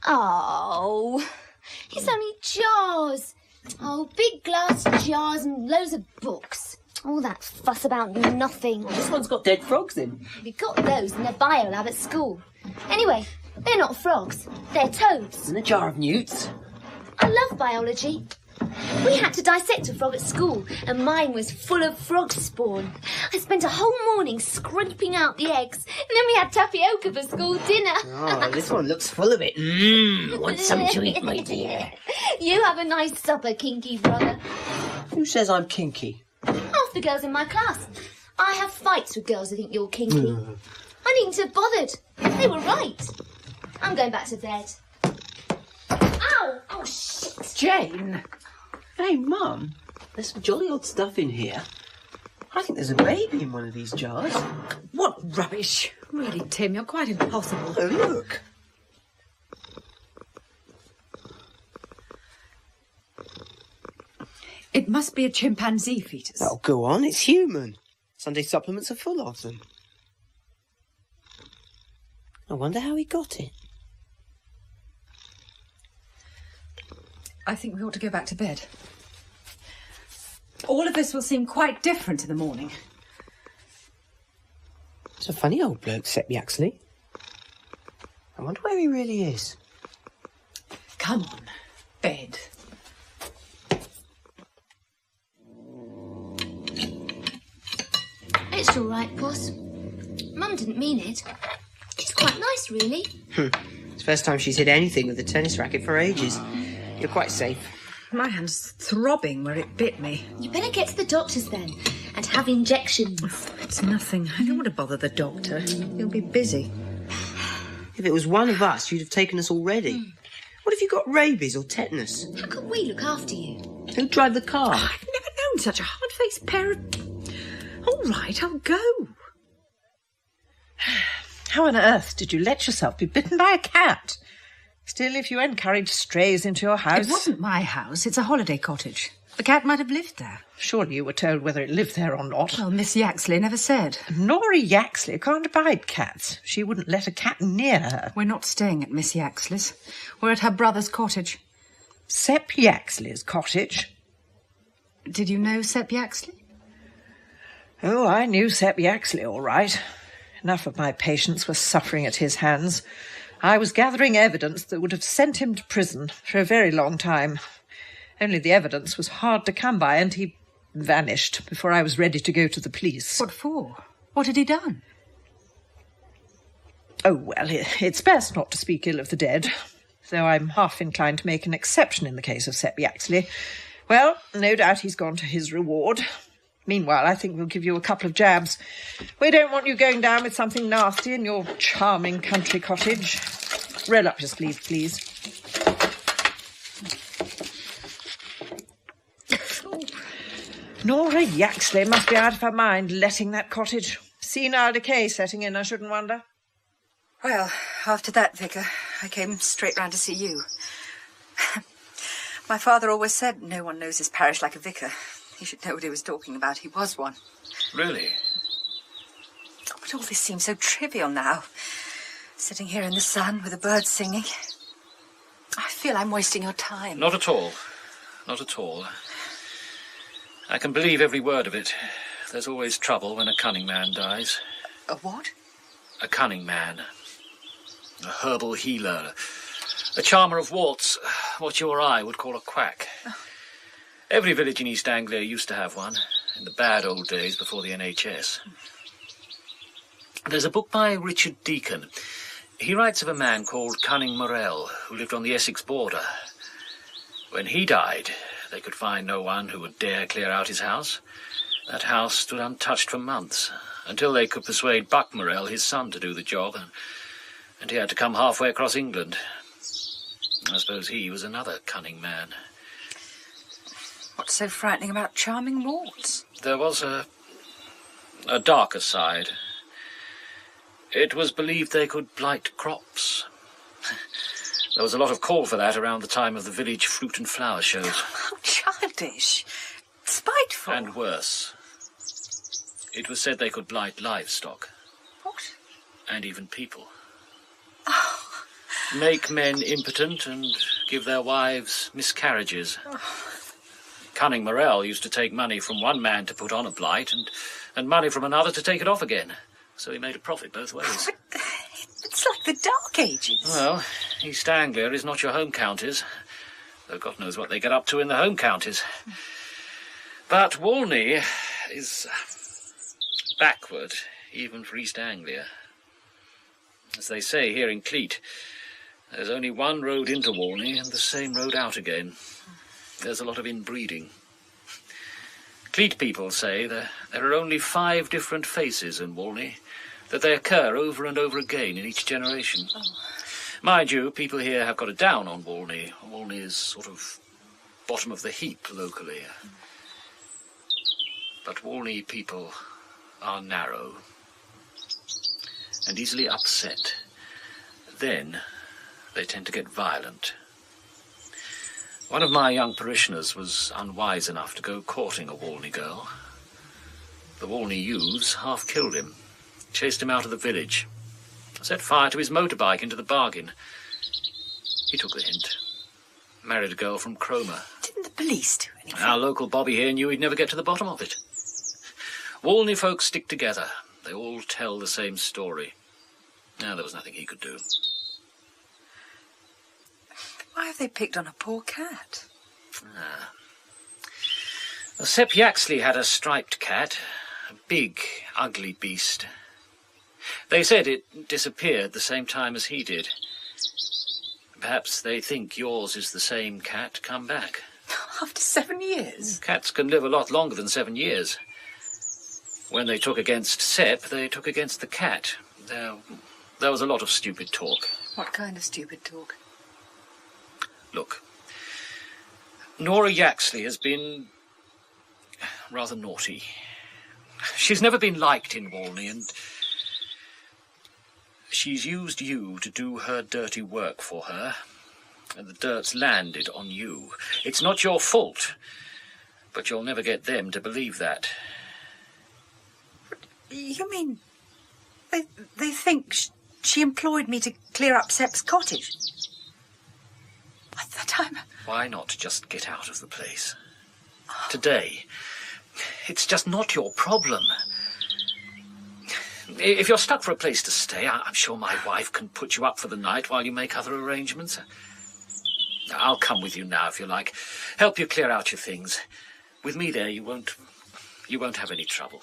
Oh, it's only jars. Oh, big glass jars and loads of books. All that fuss about nothing. This one's got dead frogs in. We got those in the bio lab at school. Anyway, they're not frogs. They're toads. And a jar of newts. I love biology. We had to dissect a frog at school, and mine was full of frog spawn. I spent a whole morning scraping out the eggs, and then we had tapioca for school dinner. Oh, this one looks full of it. Want some to eat, my dear? You have a nice supper, kinky brother. Who says I'm kinky? Half the girls in my class. I have fights with girls who think you're kinky. I needn't have bothered. They were right. I'm going back to bed. Ow! Oh, shit. Jane. Hey, Mum. There's some jolly odd stuff in here. I think there's a baby in one of these jars. What rubbish. Really, Tim, you're quite impossible. Oh, look. It must be a chimpanzee fetus. Oh, go on. It's human. Sunday supplements are full of them. I wonder how he got it. I think we ought to go back to bed. All of this will seem quite different in the morning. It's a funny old bloke, Sepp Yaxley. I wonder where he really is. Come on, bed. It's all right, boss. Mum didn't mean it. It's quite nice, really. It's the first time she's hit anything with a tennis racket for ages. You're quite safe. My hand's throbbing where it bit me. You better get to the doctor's then and have injections. It's nothing. I don't want to bother the doctor. He'll be busy. If it was one of us, you'd have taken us already. What if you got rabies or tetanus? How can we look after you? Who drive the car? I've never known such a hard-faced pair of... All right, I'll go. How on earth did you let yourself be bitten by a cat? Still, if you encourage strays into your house... It wasn't my house. It's a holiday cottage. The cat might have lived there. Surely you were told whether it lived there or not. Well, Miss Yaxley never said. Norrie Yaxley can't abide cats. She wouldn't let a cat near her. We're not staying at Miss Yaxley's. We're at her brother's cottage. Sepp Yaxley's cottage? Did you know Sepp Yaxley? Oh, I knew Sepp Yaxley all right. Enough of my patients were suffering at his hands. I was gathering evidence that would have sent him to prison for a very long time. Only the evidence was hard to come by, and he vanished before I was ready to go to the police. What for? What had he done? Oh, well, it's best not to speak ill of the dead, though I'm half inclined to make an exception in the case of Sepp Yaxley. Well, no doubt he's gone to his reward. Meanwhile, I think we'll give you a couple of jabs. We don't want you going down with something nasty in your charming country cottage. Roll up your sleeve, please. Norah Yaxley must be out of her mind, letting that cottage. Senile decay setting in, I shouldn't wonder. Well, after that, Vicar, I came straight round to see you. My father always said no one knows his parish like a vicar. He should know what he was talking about. He was one. Really? Oh, but all this seems so trivial now. Sitting here in the sun with the birds singing. I feel I'm wasting your time. Not at all. Not at all. I can believe every word of it. There's always trouble when a cunning man dies. A what? A cunning man. A herbal healer. A charmer of warts. What you or I would call a quack. Oh. Every village in East Anglia used to have one, in the bad old days before the NHS. There's a book by Richard Deacon. He writes of a man called Cunning Morell, who lived on the Essex border. When he died, they could find no one who would dare clear out his house. That house stood untouched for months, until they could persuade Buck Morell, his son, to do the job, and he had to come halfway across England. I suppose he was another cunning man. What's so frightening about charming warts? There was a darker side. It was believed they could blight crops. There was a lot of call for that around the time of the village fruit and flower shows. How childish. Spiteful. And worse. It was said they could blight livestock. What? And even people. Oh. Make men impotent and give their wives miscarriages. Oh. Cunning Morell used to take money from one man to put on a blight and money from another to take it off again. So he made a profit both ways. But it's like the Dark Ages. Well, East Anglia is not your home counties, though God knows what they get up to in the home counties. But Walney is backward, even for East Anglia. As they say here in Cleet, there's only one road into Walney and the same road out again. There's a lot of inbreeding. Cleet people say there are only 5 different faces in Walney, that they occur over and over again in each generation. Oh. Mind you, people here have got a down on Walney. Walney is sort of bottom of the heap locally. But Walney people are narrow and easily upset. Then they tend to get violent. One of my young parishioners was unwise enough to go courting a Walney girl. The Walney youths half killed him, chased him out of the village, set fire to his motorbike into the bargain. He took the hint, married a girl from Cromer. Didn't the police do anything? Our local bobby here knew he'd never get to the bottom of it. Walney folk stick together. They all tell the same story. Now, there was nothing he could do. Why have they picked on a poor cat? Well, Sepp Yaxley had a striped cat, a big, ugly beast. They said it disappeared the same time as he did. Perhaps they think yours is the same cat come back. After 7 years? Cats can live a lot longer than 7 years. When they took against Sepp, they took against the cat. There was a lot of stupid talk. What kind of stupid talk? Look, Nora Yaxley has been rather naughty. She's never been liked in Walney, and she's used you to do her dirty work for her, and the dirt's landed on you. It's not your fault, but you'll never get them to believe that. You mean they think she employed me to clear up Sepp's cottage? At the time... Why not just get out of the place? Today. It's just not your problem. If you're stuck for a place to stay, I'm sure my wife can put you up for the night while you make other arrangements. I'll come with you now, if you like. Help you clear out your things. With me there, you won't have any trouble.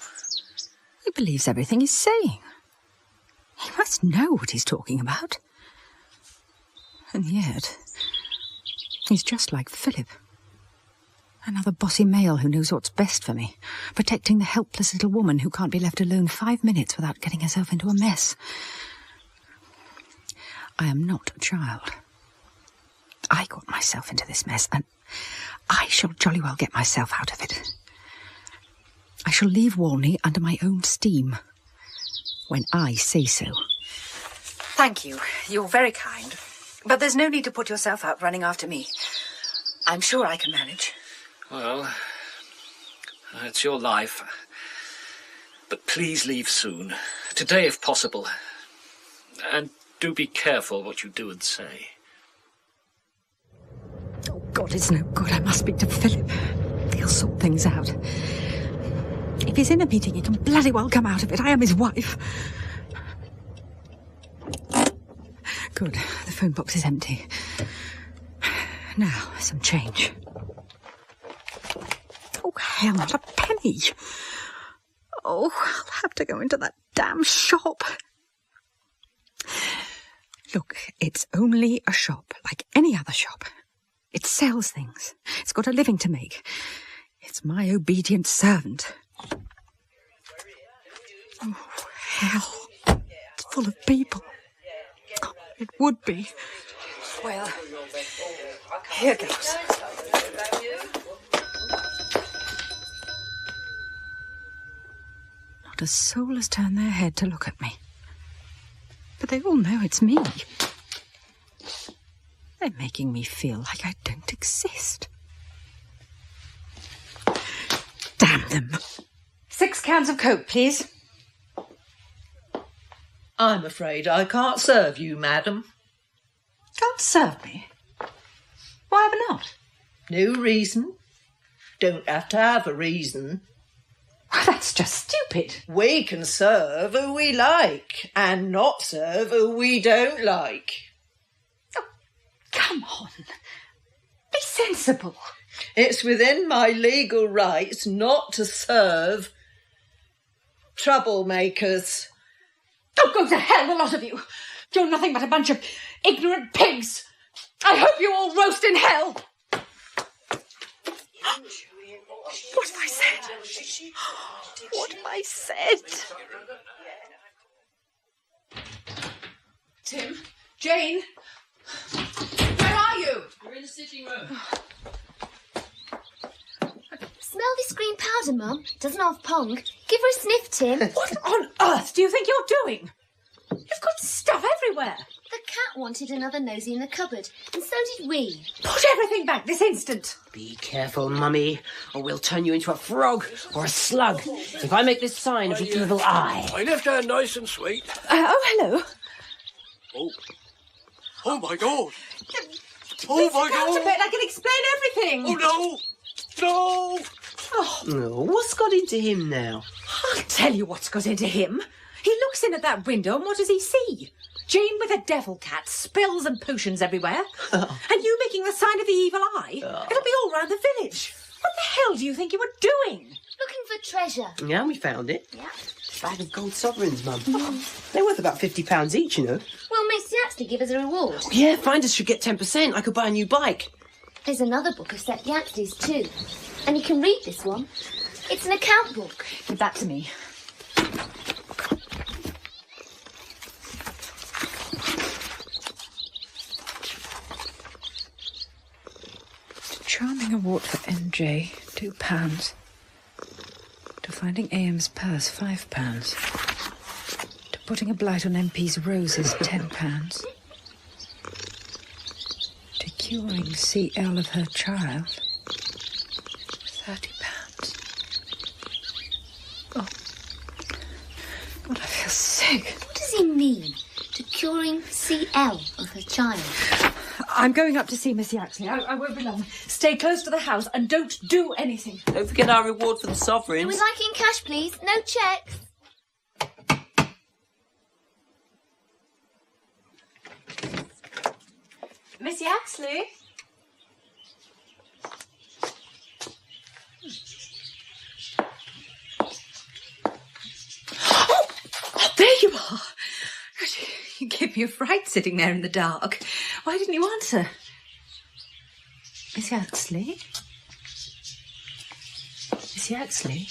He believes everything he's saying. He must know what he's talking about. And yet, he's just like Philip. Another bossy male who knows what's best for me, protecting the helpless little woman who can't be left alone 5 minutes without getting herself into a mess. I am not a child. I got myself into this mess, and I shall jolly well get myself out of it. I shall leave Walney under my own steam, when I say so. Thank you. You're very kind. But there's no need to put yourself out running after me. I'm sure I can manage. Well, it's your life. But please leave soon. Today, if possible. And do be careful what you do and say. Oh, God, it's no good. I must speak to Philip. He'll sort things out. If he's in a meeting, he can bloody well come out of it. I am his wife. Good. The phone box is empty. Now, some change. Oh, hell, not a penny. Oh, I'll have to go into that damn shop. Look, it's only a shop, like any other shop. It sells things. It's got a living to make. It's my obedient servant. Oh, hell. It's full of people. Oh, it would be. Well, here goes. Not a soul has turned their head to look at me. But they all know it's me. They're making me feel like I don't exist. Damn them. 6 cans of Coke, please. I'm afraid I can't serve you, madam. Can't serve me? Why ever not? No reason. Don't have to have a reason. Well, that's just stupid. We can serve who we like and not serve who we don't like. Oh, come on. Be sensible. It's within my legal rights not to serve troublemakers. Oh, go to hell, the lot of you. You're nothing but a bunch of ignorant pigs. I hope you all roast in hell. What have I said? What have I said? Tim? Jane? Where are you? We're in the sitting room. Smell this green powder, Mum. Doesn't have pong. Give her a sniff, Tim. What on earth do you think you're doing? You've got stuff everywhere. The cat wanted another nosy in the cupboard, and so did we. Put everything back this instant. Be careful, Mummy, or we'll turn you into a frog or a slug if I make this sign of the evil eye. I left her nice and sweet. Oh, hello. Oh, my God. Oh, my God. A bit. I can explain everything. Oh, no. No. Oh, what's got into him now? I'll tell you what's got into him. He looks in at that window, and what does he see? Jane with a devil cat, spills and potions everywhere. And you making the sign of the evil eye? It'll be all round the village. What the hell do you think you were doing? Looking for treasure. Yeah, we found it. Yeah. A bag of gold sovereigns, Mum. They're worth about £50 each, you know. Will Miss Yaxley give us a reward? Yeah, finders should get 10%. I could buy a new bike. There's another book of Sepp Yaxley's too. And you can read this one. It's an account book. Give that to me. reward for NJ, £2. To finding AM's purse, £5. To putting a blight on MP's roses, £10. To curing CL of her child, £30. Oh, God, I feel sick. What does he mean? To curing CL of her child? I'm going up to see Miss Yaxley. I won't be long. Stay close to the house and don't do anything. Don't forget our reward for the sovereigns. We'd like it in cash, please. No cheques. Miss Yaxley? Oh, there you are. You gave me a fright sitting there in the dark. Why didn't you answer? Miss Yaxley? Miss Yaxley?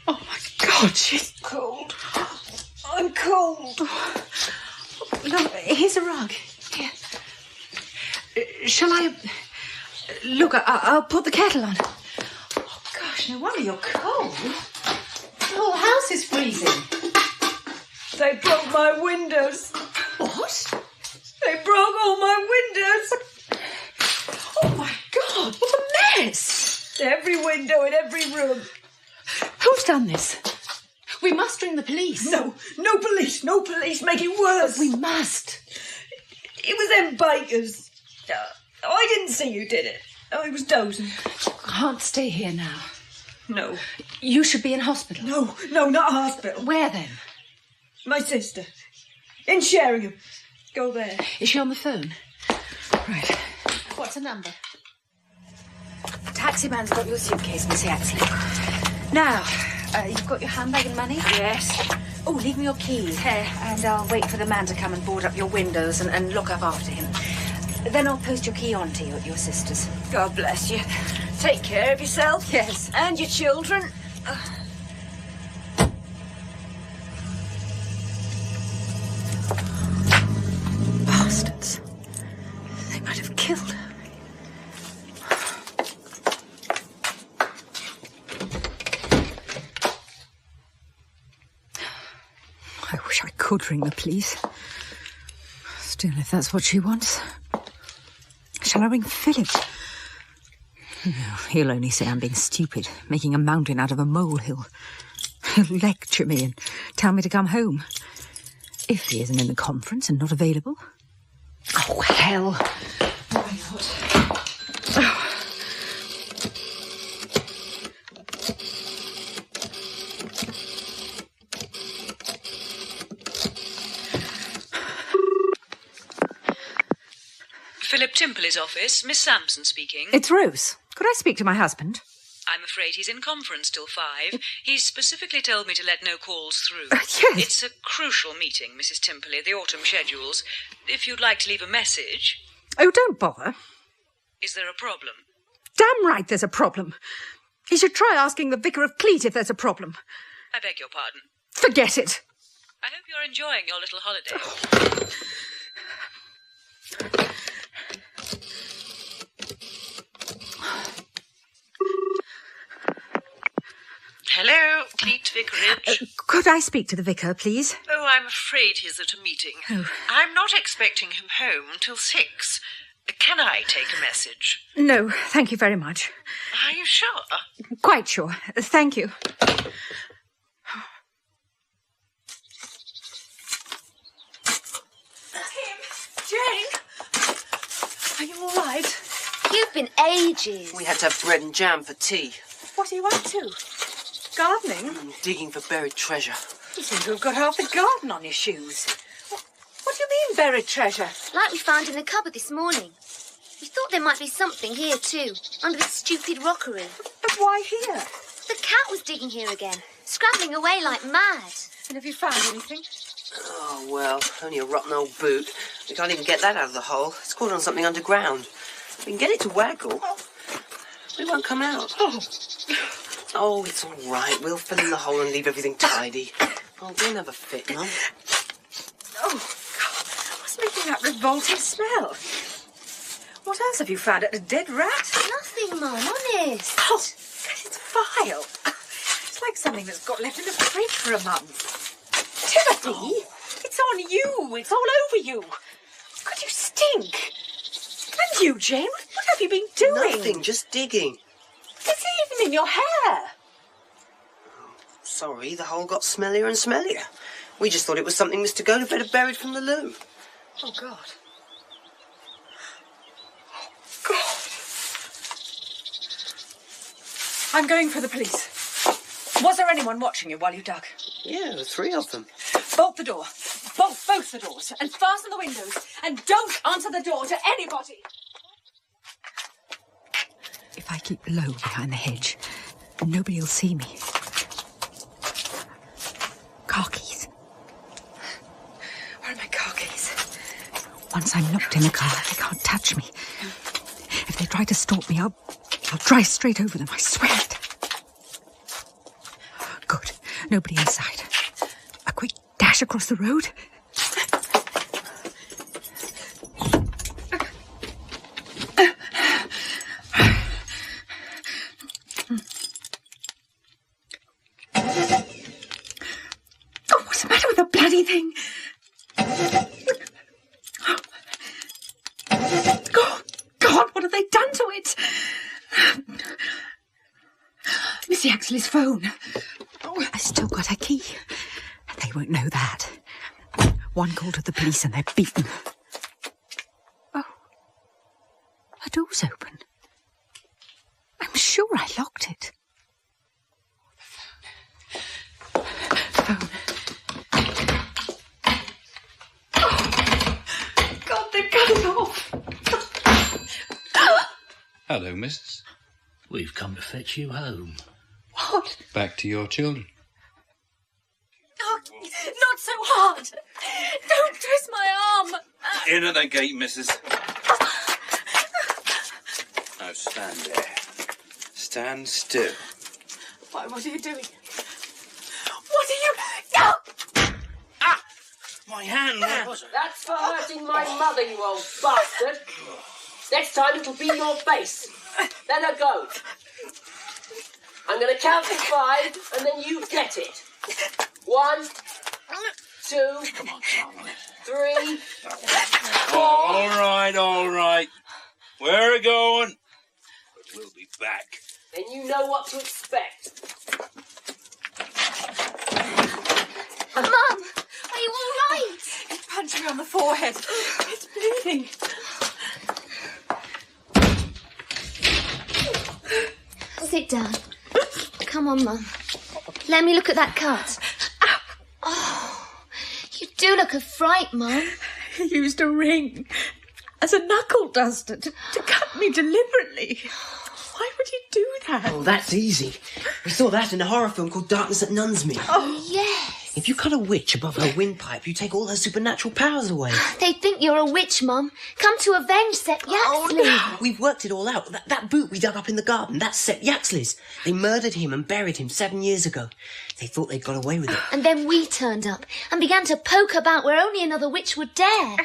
Oh, my God, she's cold. I'm cold. Oh, look, here's a rug. Here. Shall I... Look, I'll put the kettle on. Oh, gosh, no wonder you're cold. The whole house is freezing. They broke my windows. What? They broke all my windows. Oh, my God, what a mess. Every window in every room. Who's done this? We must ring the police. No police. Make it worse. But we must. It was them bakers. I didn't see you did it. I was dozing. You can't stay here now. No. You should be in hospital. No, not hospital. Where then? My sister. In Sheringham. Go there. Is she on the phone? Right. What's the number? Taximan's got your suitcase, Miss Yaxley. Now, you've got your handbag and money? Yes. Oh, leave me your keys. And I'll wait for the man to come and board up your windows and look up after him. Then I'll post your key on to you at your sister's. God bless you. Take care of yourself. Yes. And your children. Bastards. They might have killed her. I wish I could ring the police. Still, if that's what she wants. Shall I ring Philip? No, he'll only say I'm being stupid, making a mountain out of a molehill. He'll lecture me and tell me to come home. If he isn't in the conference and not available. Oh, hell. Why not? Oh. Philip Timperley's office. Miss Sampson speaking. It's Rose. Could I speak to my husband? I'm afraid he's in conference till 5. He's specifically told me to let no calls through. Yes. It's a crucial meeting, Mrs. Timperley, the autumn schedules. If you'd like to leave a message... Oh, don't bother. Is there a problem? Damn right there's a problem. You should try asking the Vicar of Cleet if there's a problem. I beg your pardon. Forget it. I hope you're enjoying your little holiday. Hello, Cleet Vicarage. Could I speak to the vicar, please? Oh, I'm afraid he's at a meeting. Oh. I'm not expecting him home till 6. Can I take a message? No, thank you very much. Are you sure? Quite sure. Thank you. Jane! Are you all right? You've been ages. We had to have bread and jam for tea. What are you up to? Gardening? Digging for buried treasure. You seem to have got half the garden on your shoes. What do you mean, buried treasure? Like we found in the cupboard this morning. We thought there might be something here too, under this stupid rockery. But why here? The cat was digging here again, scrabbling away like mad. And have you found anything? Oh, well, only a rotten old boot. We can't even get that out of the hole. It's caught on something underground. We can get it to waggle. It won't come out. Oh, it's all right. We'll fill in the hole and leave everything tidy. Oh, don't have a fit, Mum. Oh, God, what's making that revolting smell? What else have you found? A dead rat? Nothing, Mum, honest. Oh, it's vile. It's like something that's got left in the fridge for a month. Timothy, it's on you. It's all over you. God, you stink. And you, Jane, what have you been doing? Nothing, just digging. It's even in your hair. Sorry, the hole got smellier and smellier. We just thought it was something Mr. Gotobed had buried from the loo. Oh, God. God. I'm going for the police. Was there anyone watching you while you dug? Yeah, there were 3 of them. Bolt the door. Bolt both the doors. And fasten the windows. And don't answer the door to anybody. If I keep low behind the hedge, nobody will see me. Car keys. Where are my car keys? Once I'm locked in the car, they can't touch me. If they try to stalk me, I'll drive straight over them, I swear it. Good. Nobody inside. A quick dash across the road. Oh, what's the matter with the bloody thing? God, what have they done to it? Missy Yaxley's phone. Oh, I still got her key. They won't know that. One call to the police and they're beaten. Oh, the door's open. I'm sure I locked it. Phone. Oh, God, they've cut it off. Hello, missus. We've come to fetch you home. What? Back to your children. Oh, not so hard. Don't twist my arm. In at the gate, missus. Now stand there. Stand still. Why, what are you doing? What are you... No! Ah! My hand, where was it? That's for hurting my mother, you old bastard. Next time it'll be your face. Let her go. I'm going to count to 5 and then you get it. 1, 2, 3, 4. All right. Where are we going? But we'll be back. Then you know what to expect. Mum, are you all right? It punched me on the forehead. It's bleeding. Sit down. Come on, Mum. Let me look at that cut. Oh, you do look a fright, Mum. He used a ring as a knuckle duster to cut me deliberately. Why would he do that? Oh, that's easy. We saw that in a horror film called Darkness at Nunsmead. Oh, yes. If you cut a witch above her windpipe, you take all her supernatural powers away. They think you're a witch, Mum. Come to avenge Sepp Yaxley. Oh, no. We've worked it all out. That boot we dug up in the garden, that's Sepp Yaxley's. They murdered him and buried him 7 years ago. They thought they'd got away with it. And then we turned up and began to poke about where only another witch would dare.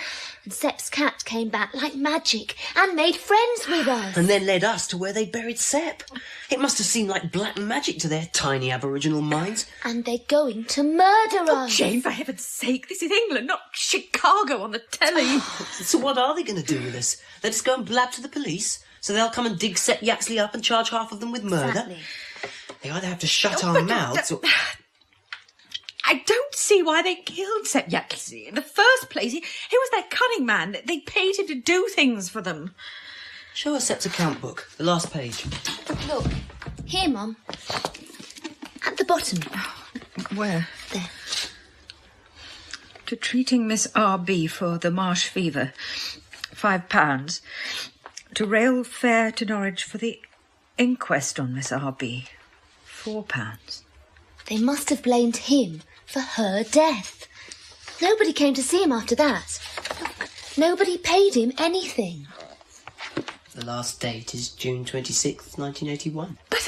And Sepp's cat came back like magic and made friends with us. And then led us to where they buried Sepp. It must have seemed like black magic to their tiny Aboriginal minds. And they're going to murder us. Jane, for heaven's sake, this is England, not Chicago on the telly. So what are they going to do with us? Let us go and blab to the police? So they'll come and dig Sepp Yaxley up and charge half of them with murder? Exactly. They either have to shut our mouths or... I don't see why they killed Sepp Yaxley. In the first place, he was their cunning man. They paid him to do things for them. Show us Sepp's account book, the last page. Look, here, Mum. At the bottom. Where? There. To treating Miss R.B. for the marsh fever, £5. To rail fare to Norwich for the inquest on Miss R.B., £4. They must have blamed him for her death. Nobody came to see him after that. Look, nobody paid him anything. The last date is June 26th, 1981. But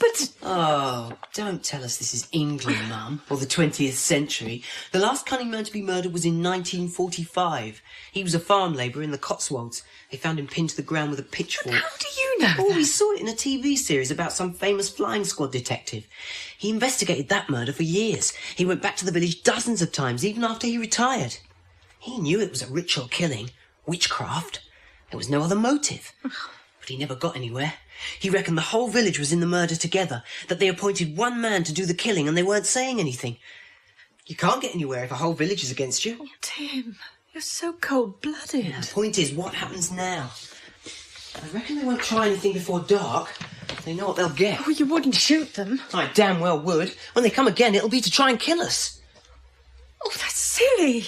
But... Oh, don't tell us this is England, Mum, or the 20th century. The last Cunning Man to be murdered was in 1945. He was a farm labourer in the Cotswolds. They found him pinned to the ground with a pitchfork. How do you know Oh, that? we saw it in a TV series about some famous flying squad detective. He investigated that murder for years. He went back to the village dozens of times, even after he retired. He knew it was a ritual killing, witchcraft. There was no other motive. But he never got anywhere. He reckoned the whole village was in the murder together, that they appointed one man to do the killing and they weren't saying anything. You can't get anywhere if a whole village is against you. Oh, Tim, you're so cold-blooded. The point is, what happens now? I reckon they won't try anything before dark. They know what they'll get. Oh, you wouldn't shoot them. I damn well would. When they come again, it'll be to try and kill us. Oh, that's silly.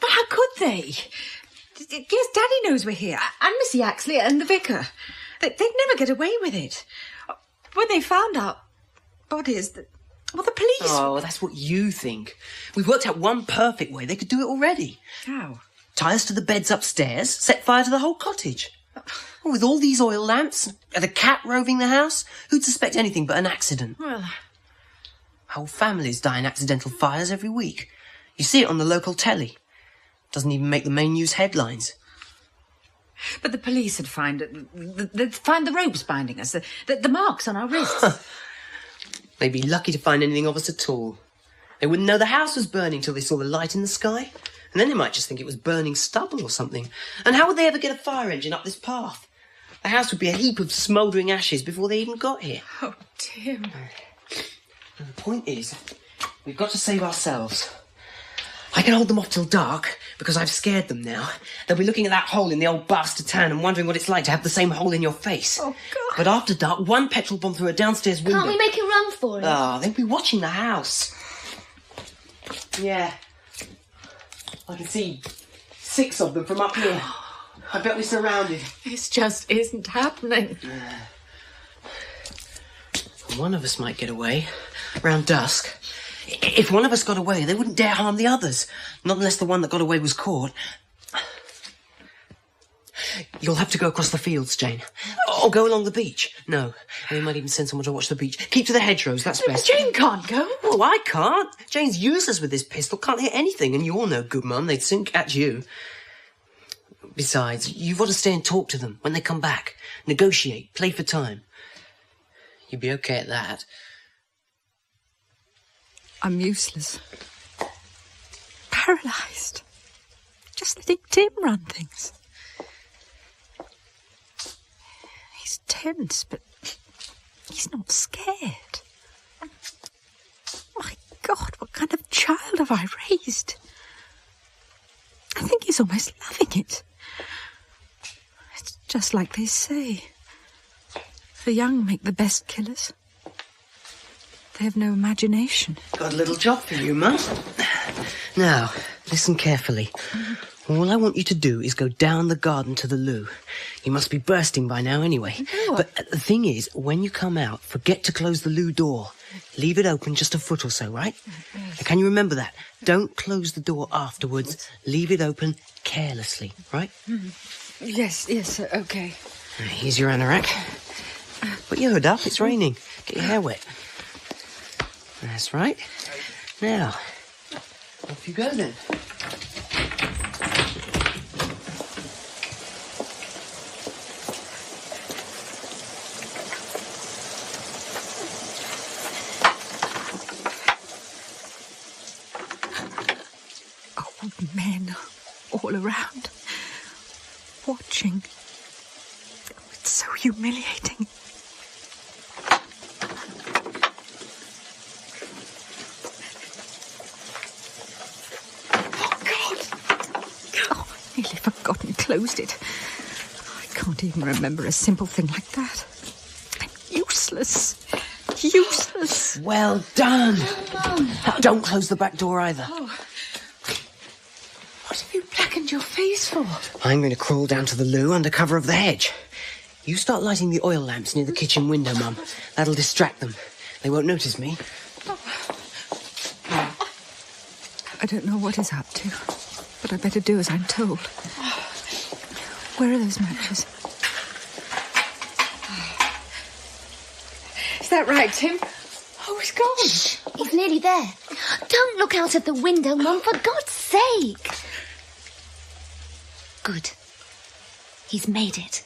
But how could they? Yes, Daddy knows we're here, and Miss Yaxley and the vicar. They'd never get away with it. When they found our bodies, the police... Oh, that's what you think. We've worked out one perfect way they could do it already. How? Tie us to the beds upstairs, set fire to the whole cottage. With all these oil lamps, and a cat roving the house, who'd suspect anything but an accident? Well... Whole families die in accidental fires every week. You see it on the local telly. Doesn't even make the main news headlines. But the police would find they'd find the ropes binding us, the marks on our wrists. They'd be lucky to find anything of us at all. They wouldn't know the house was burning till they saw the light in the sky. And then they might just think it was burning stubble or something. And how would they ever get a fire engine up this path? The house would be a heap of smouldering ashes before they even got here. Oh, Tim. And the point is, we've got to save ourselves. I can hold them off till dark, because I've scared them now. They'll be looking at that hole in the old bastard town and wondering what it's like to have the same hole in your face. Oh, God. But after dark, one petrol bomb through a downstairs window... Can't we make a run for it? Ah, they'll be watching the house. Yeah. I can see 6 of them from up here. I bet we're surrounded. This just isn't happening. One of us might get away, around dusk. If one of us got away, they wouldn't dare harm the others. Not unless the one that got away was caught. You'll have to go across the fields, Jane. Or go along the beach. No, we might even send someone to watch the beach. Keep to the hedgerows, that's best. Jane can't go. Oh, I can't. Jane's useless with this pistol, can't hit anything, and you're no good, Mum. They'd soon catch you. Besides, you've got to stay and talk to them when they come back. Negotiate, play for time. You'd be okay at that. I'm useless. Paralysed. Just letting Tim run things. He's tense, but he's not scared. My God, what kind of child have I raised? I think he's almost loving it. It's just like they say. The young make the best killers. They have no imagination. Got a little job for you, Mum. Now, listen carefully. All I want you to do is go down the garden to the loo. You must be bursting by now anyway. No. But the thing is, when you come out, forget to close the loo door. Leave it open just a foot or so, right? Now, can you remember that? Don't close the door afterwards. Leave it open carelessly, right? Yes, okay. Here's your anorak. Put your hood up, it's raining. Get your hair wet. That's right. Now, off you go then. Old men all around, watching. It's so humiliating. Nearly forgotten, closed it. I can't even remember a simple thing like that. I'm useless. Useless. Well done. Don't close the back door either. Oh. What have you blackened your face for? I'm going to crawl down to the loo under cover of the hedge. You start lighting the oil lamps near the kitchen window, Mum. That'll distract them. They won't notice me. I don't know what he's up to, but I better do as I'm told. Where are those matches? that right, Tim? Oh, he's gone. Shh, he's nearly there. Don't look out of the window, Mum, for God's sake. Good. He's made it.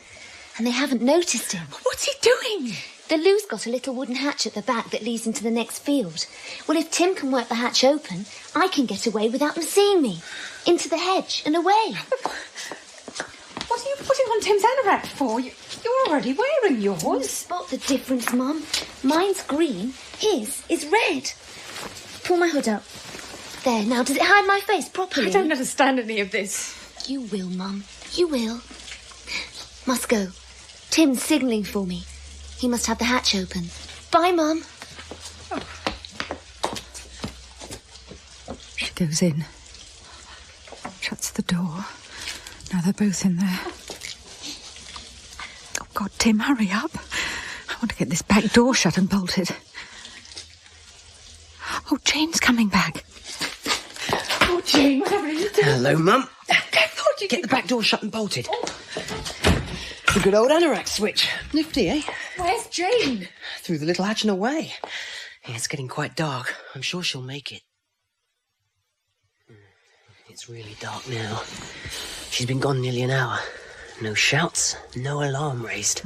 And they haven't noticed him. What's he doing? The loo's got a little wooden hatch at the back that leads into the next field. Well, if Tim can work the hatch open, I can get away without them seeing me. Into the hedge and away. What are you putting on Tim's anorak for? You're already wearing yours. Spot the difference, Mum. Mine's green, his is red. Pull my hood up. There, now, does it hide my face properly? I don't understand any of this. You will, Mum. You will. Must go. Tim's signalling for me. He must have the hatch open. Bye, Mum. Oh. She goes in. Shuts the door. Now they're both in there. Oh, God, Tim, hurry up. I want to get this back door shut and bolted. Oh, Jane's coming back. Oh, Jane, whatever are you doing? Hello, Mum. I thought you Get the back door shut and bolted. Oh. The good old anorak switch. Nifty, eh? Where's Jane? Through the little hatch and away. Yeah, it's getting quite dark. I'm sure she'll make it. It's really dark now. She's been gone nearly an hour. No shouts, no alarm raised.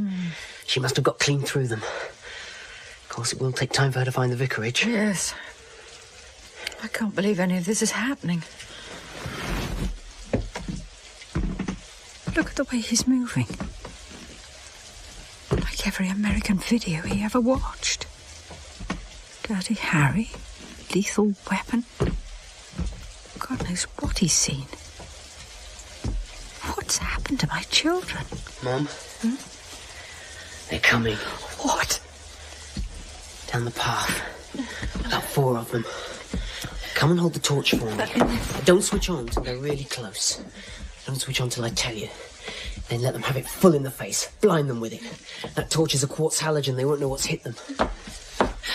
She must have got clean through them. Of course, it will take time for her to find the vicarage. Yes. I can't believe any of this is happening. Look at the way he's moving. Like every American video he ever watched. Dirty Harry, Lethal Weapon. God knows what he's seen. What's happened to my children? Mum? They're coming. What? Down the path. About 4 of them. Come and hold the torch for me. Don't switch on till they're really close. Don't switch on till I tell you. Then let them have it full in the face. Blind them with it. That torch is a quartz halogen. They won't know what's hit them.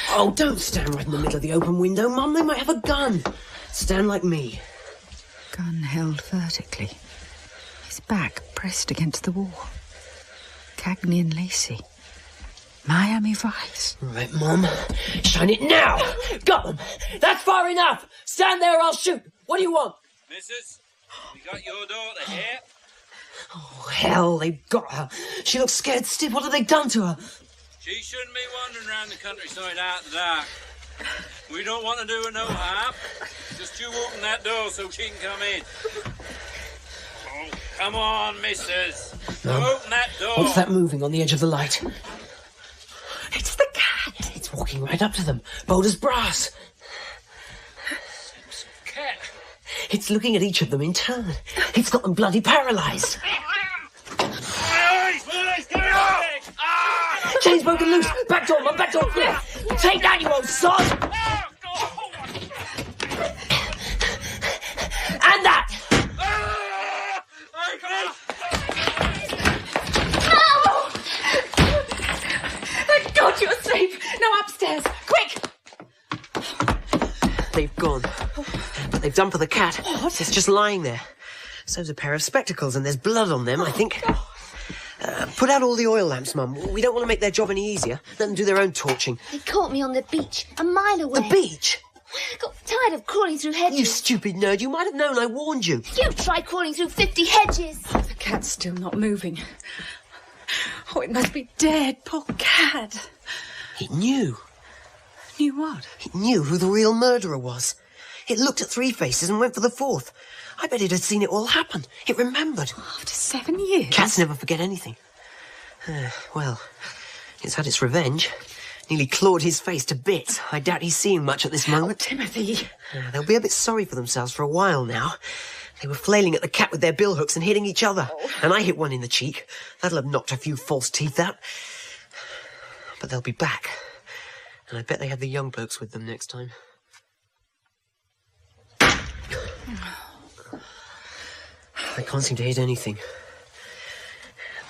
Oh, don't stand right in the middle of the open window, Mum. They might have a gun. Stand like me. Gun held vertically. His back pressed against the wall. Cagney and Lacey. Miami Vice. Right, Mum. Shine it now. Got them. That's far enough. Stand there or I'll shoot. What do you want? Missus, we got your daughter here. Oh, hell, they've got her. She looks scared stiff. What have they done to her? She shouldn't be wandering around the countryside after dark. We don't want to do her no harm. Just you open that door so she can come in. Oh, come on, missus. Mum, open that door. What's that moving on the edge of the light? It's the cat. It's walking right up to them, bold as brass. It's a cat. It's looking at each of them in turn. It's got them bloody paralysed. Chain's broken loose. Back door, Mum, back door. Take that, you old sod. And that. No! Thank God you're safe. Now upstairs, quick! They've gone. But they've done for the cat. What? It's just lying there. So's a pair of spectacles, and there's blood on them, I think. Put out all the oil lamps, Mum. We don't want to make their job any easier. Let them do their own torching. They caught me on the beach, a mile away. The beach? I got tired of crawling through hedges. You stupid nerd. You might have known. I warned you. You tried crawling through 50 hedges. The cat's still not moving. Oh, it must be dead. Poor cat. It knew. Knew what? It knew who the real murderer was. It looked at 3 faces and went for the 4th. I bet it had seen it all happen. It remembered. After 7 years? Cats never forget anything. Well, it's had its revenge. Nearly clawed his face to bits. I doubt he's seeing much at this moment. Oh, Timothy. They'll be a bit sorry for themselves for a while now. They were flailing at the cat with their billhooks and hitting each other. Oh. And I hit one in the cheek. That'll have knocked a few false teeth out. But they'll be back. And I bet they have the young blokes with them next time. They can't seem to hit anything.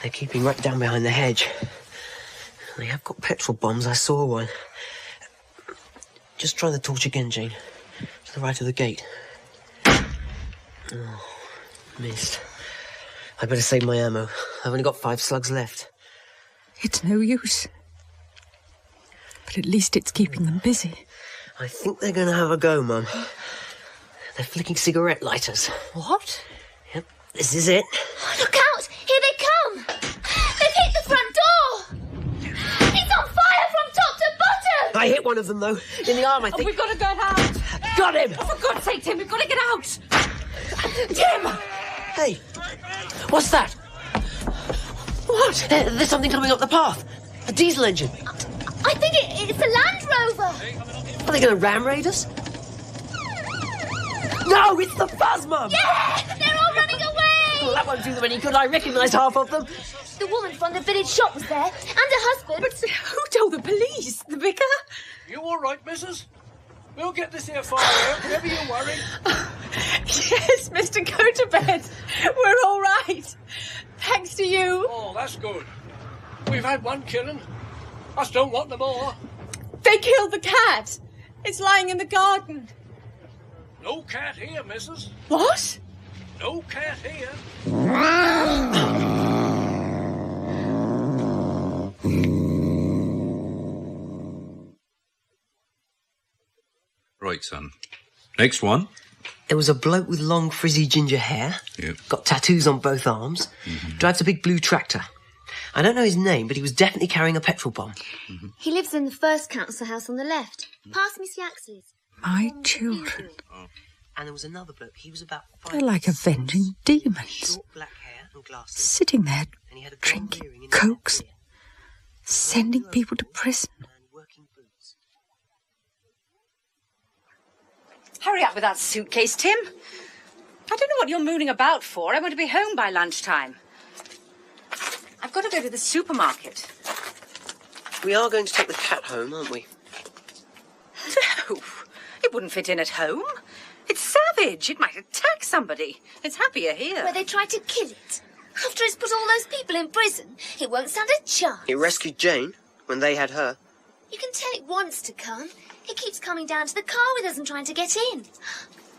They're keeping right down behind the hedge. They have got petrol bombs. I saw one. Just try the torch again, Jane. To the right of the gate. Oh, missed. I better save my ammo. I've only got 5 slugs left. It's no use. But But at least it's keeping them busy. I think they're going to have a go, Mum. They're flicking cigarette lighters. What? Yep, this is it. Look out! Here they come! They've hit the front door! It's on fire from top to bottom! I hit one of them, though. In the arm, I think. We've got to get out! Got him! Oh, for God's sake, Tim, we've got to get out! Tim! Hey, what's that? What? There's something coming up the path. A diesel engine. I think it's a Land Rover! Are they going to ram raid us? No, it's the Fuzz, Mum! Yeah! They're all running away! Well, that won't do them any good. I recognise half of them. The woman from the village shop was there, and her husband. But who told the police? The vicar? You all right, missus? We'll get this here fire out, never you worry. Yes, Mr. Go-to-bed. We're all right. Thanks to you. Oh, that's good. We've had one killing. Us don't want them more. They killed the cat. It's lying in the garden. No cat here, missus. What? No cat here. Right, son. Next one. There was a bloke with long frizzy ginger hair. Yep. Got tattoos on both arms. Drives a big blue tractor. I don't know his name, but he was definitely carrying a petrol bomb. He lives in the first council house on the left, past Miss Yaxley's. My children. And there was another bloke. He was about 5. They're like avenging demons. Short black hair and glasses. Sitting there, And he had a gold drinking earring in his cokes, left ear. sending people to prison. And working boots. Hurry up with that suitcase, Tim. I don't know what you're mooning about for. I want to be home by lunchtime. I've got to go to the supermarket. We are going to take the cat home, aren't we? No, it wouldn't fit in at home. It's savage. It might attack somebody. It's happier here. Where they tried to kill it. After it's put all those people in prison, it won't stand a chance. It rescued Jane when they had her. You can tell it wants to come. It keeps coming down to the car with us and trying to get in.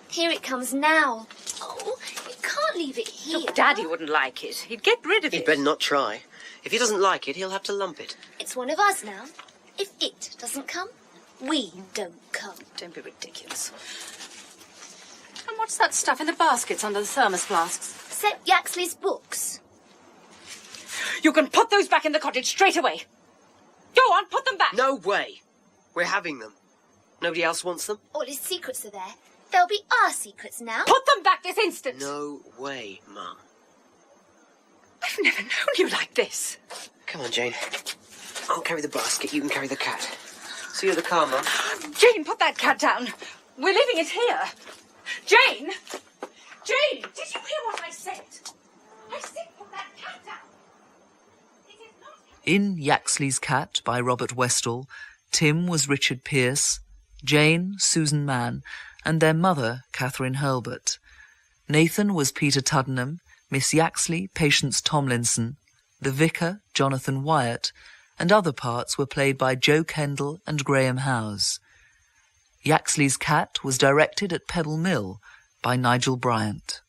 Here it comes now. Oh, you can't leave it here. Look, Daddy wouldn't like it. He'd get rid of it. He'd better not try. If he doesn't like it, he'll have to lump it. It's one of us now. If it doesn't come, we don't come. Don't be ridiculous. And what's that stuff in the baskets under the thermos flasks? Sepp Yaxley's books. You can put those back in the cottage straight away. Go on, put them back. No way. We're having them. Nobody else wants them? All his secrets are there. They'll be our secrets now. Put them back this instant. No way, Mum. I've never known you like this. Come on, Jane. I'll carry the basket, you can carry the cat. See you at the car, Mum. Jane, put that cat down. We're leaving it here. Jane! Jane! Did you hear what I said? I said put that cat down. In Yaxley's Cat by Robert Westall, Tim was Richard Pearce, Jane, Susan Mann, and their mother, Kathryn Hurlbutt. Nathan was Peter Tuddenham, Miss Yaxley, Patience Tomlinson, the vicar, Jonathan Wyatt, and other parts were played by Joe Kendall and Graham Howes. Yaxley's Cat was directed at Pebble Mill by Nigel Bryant.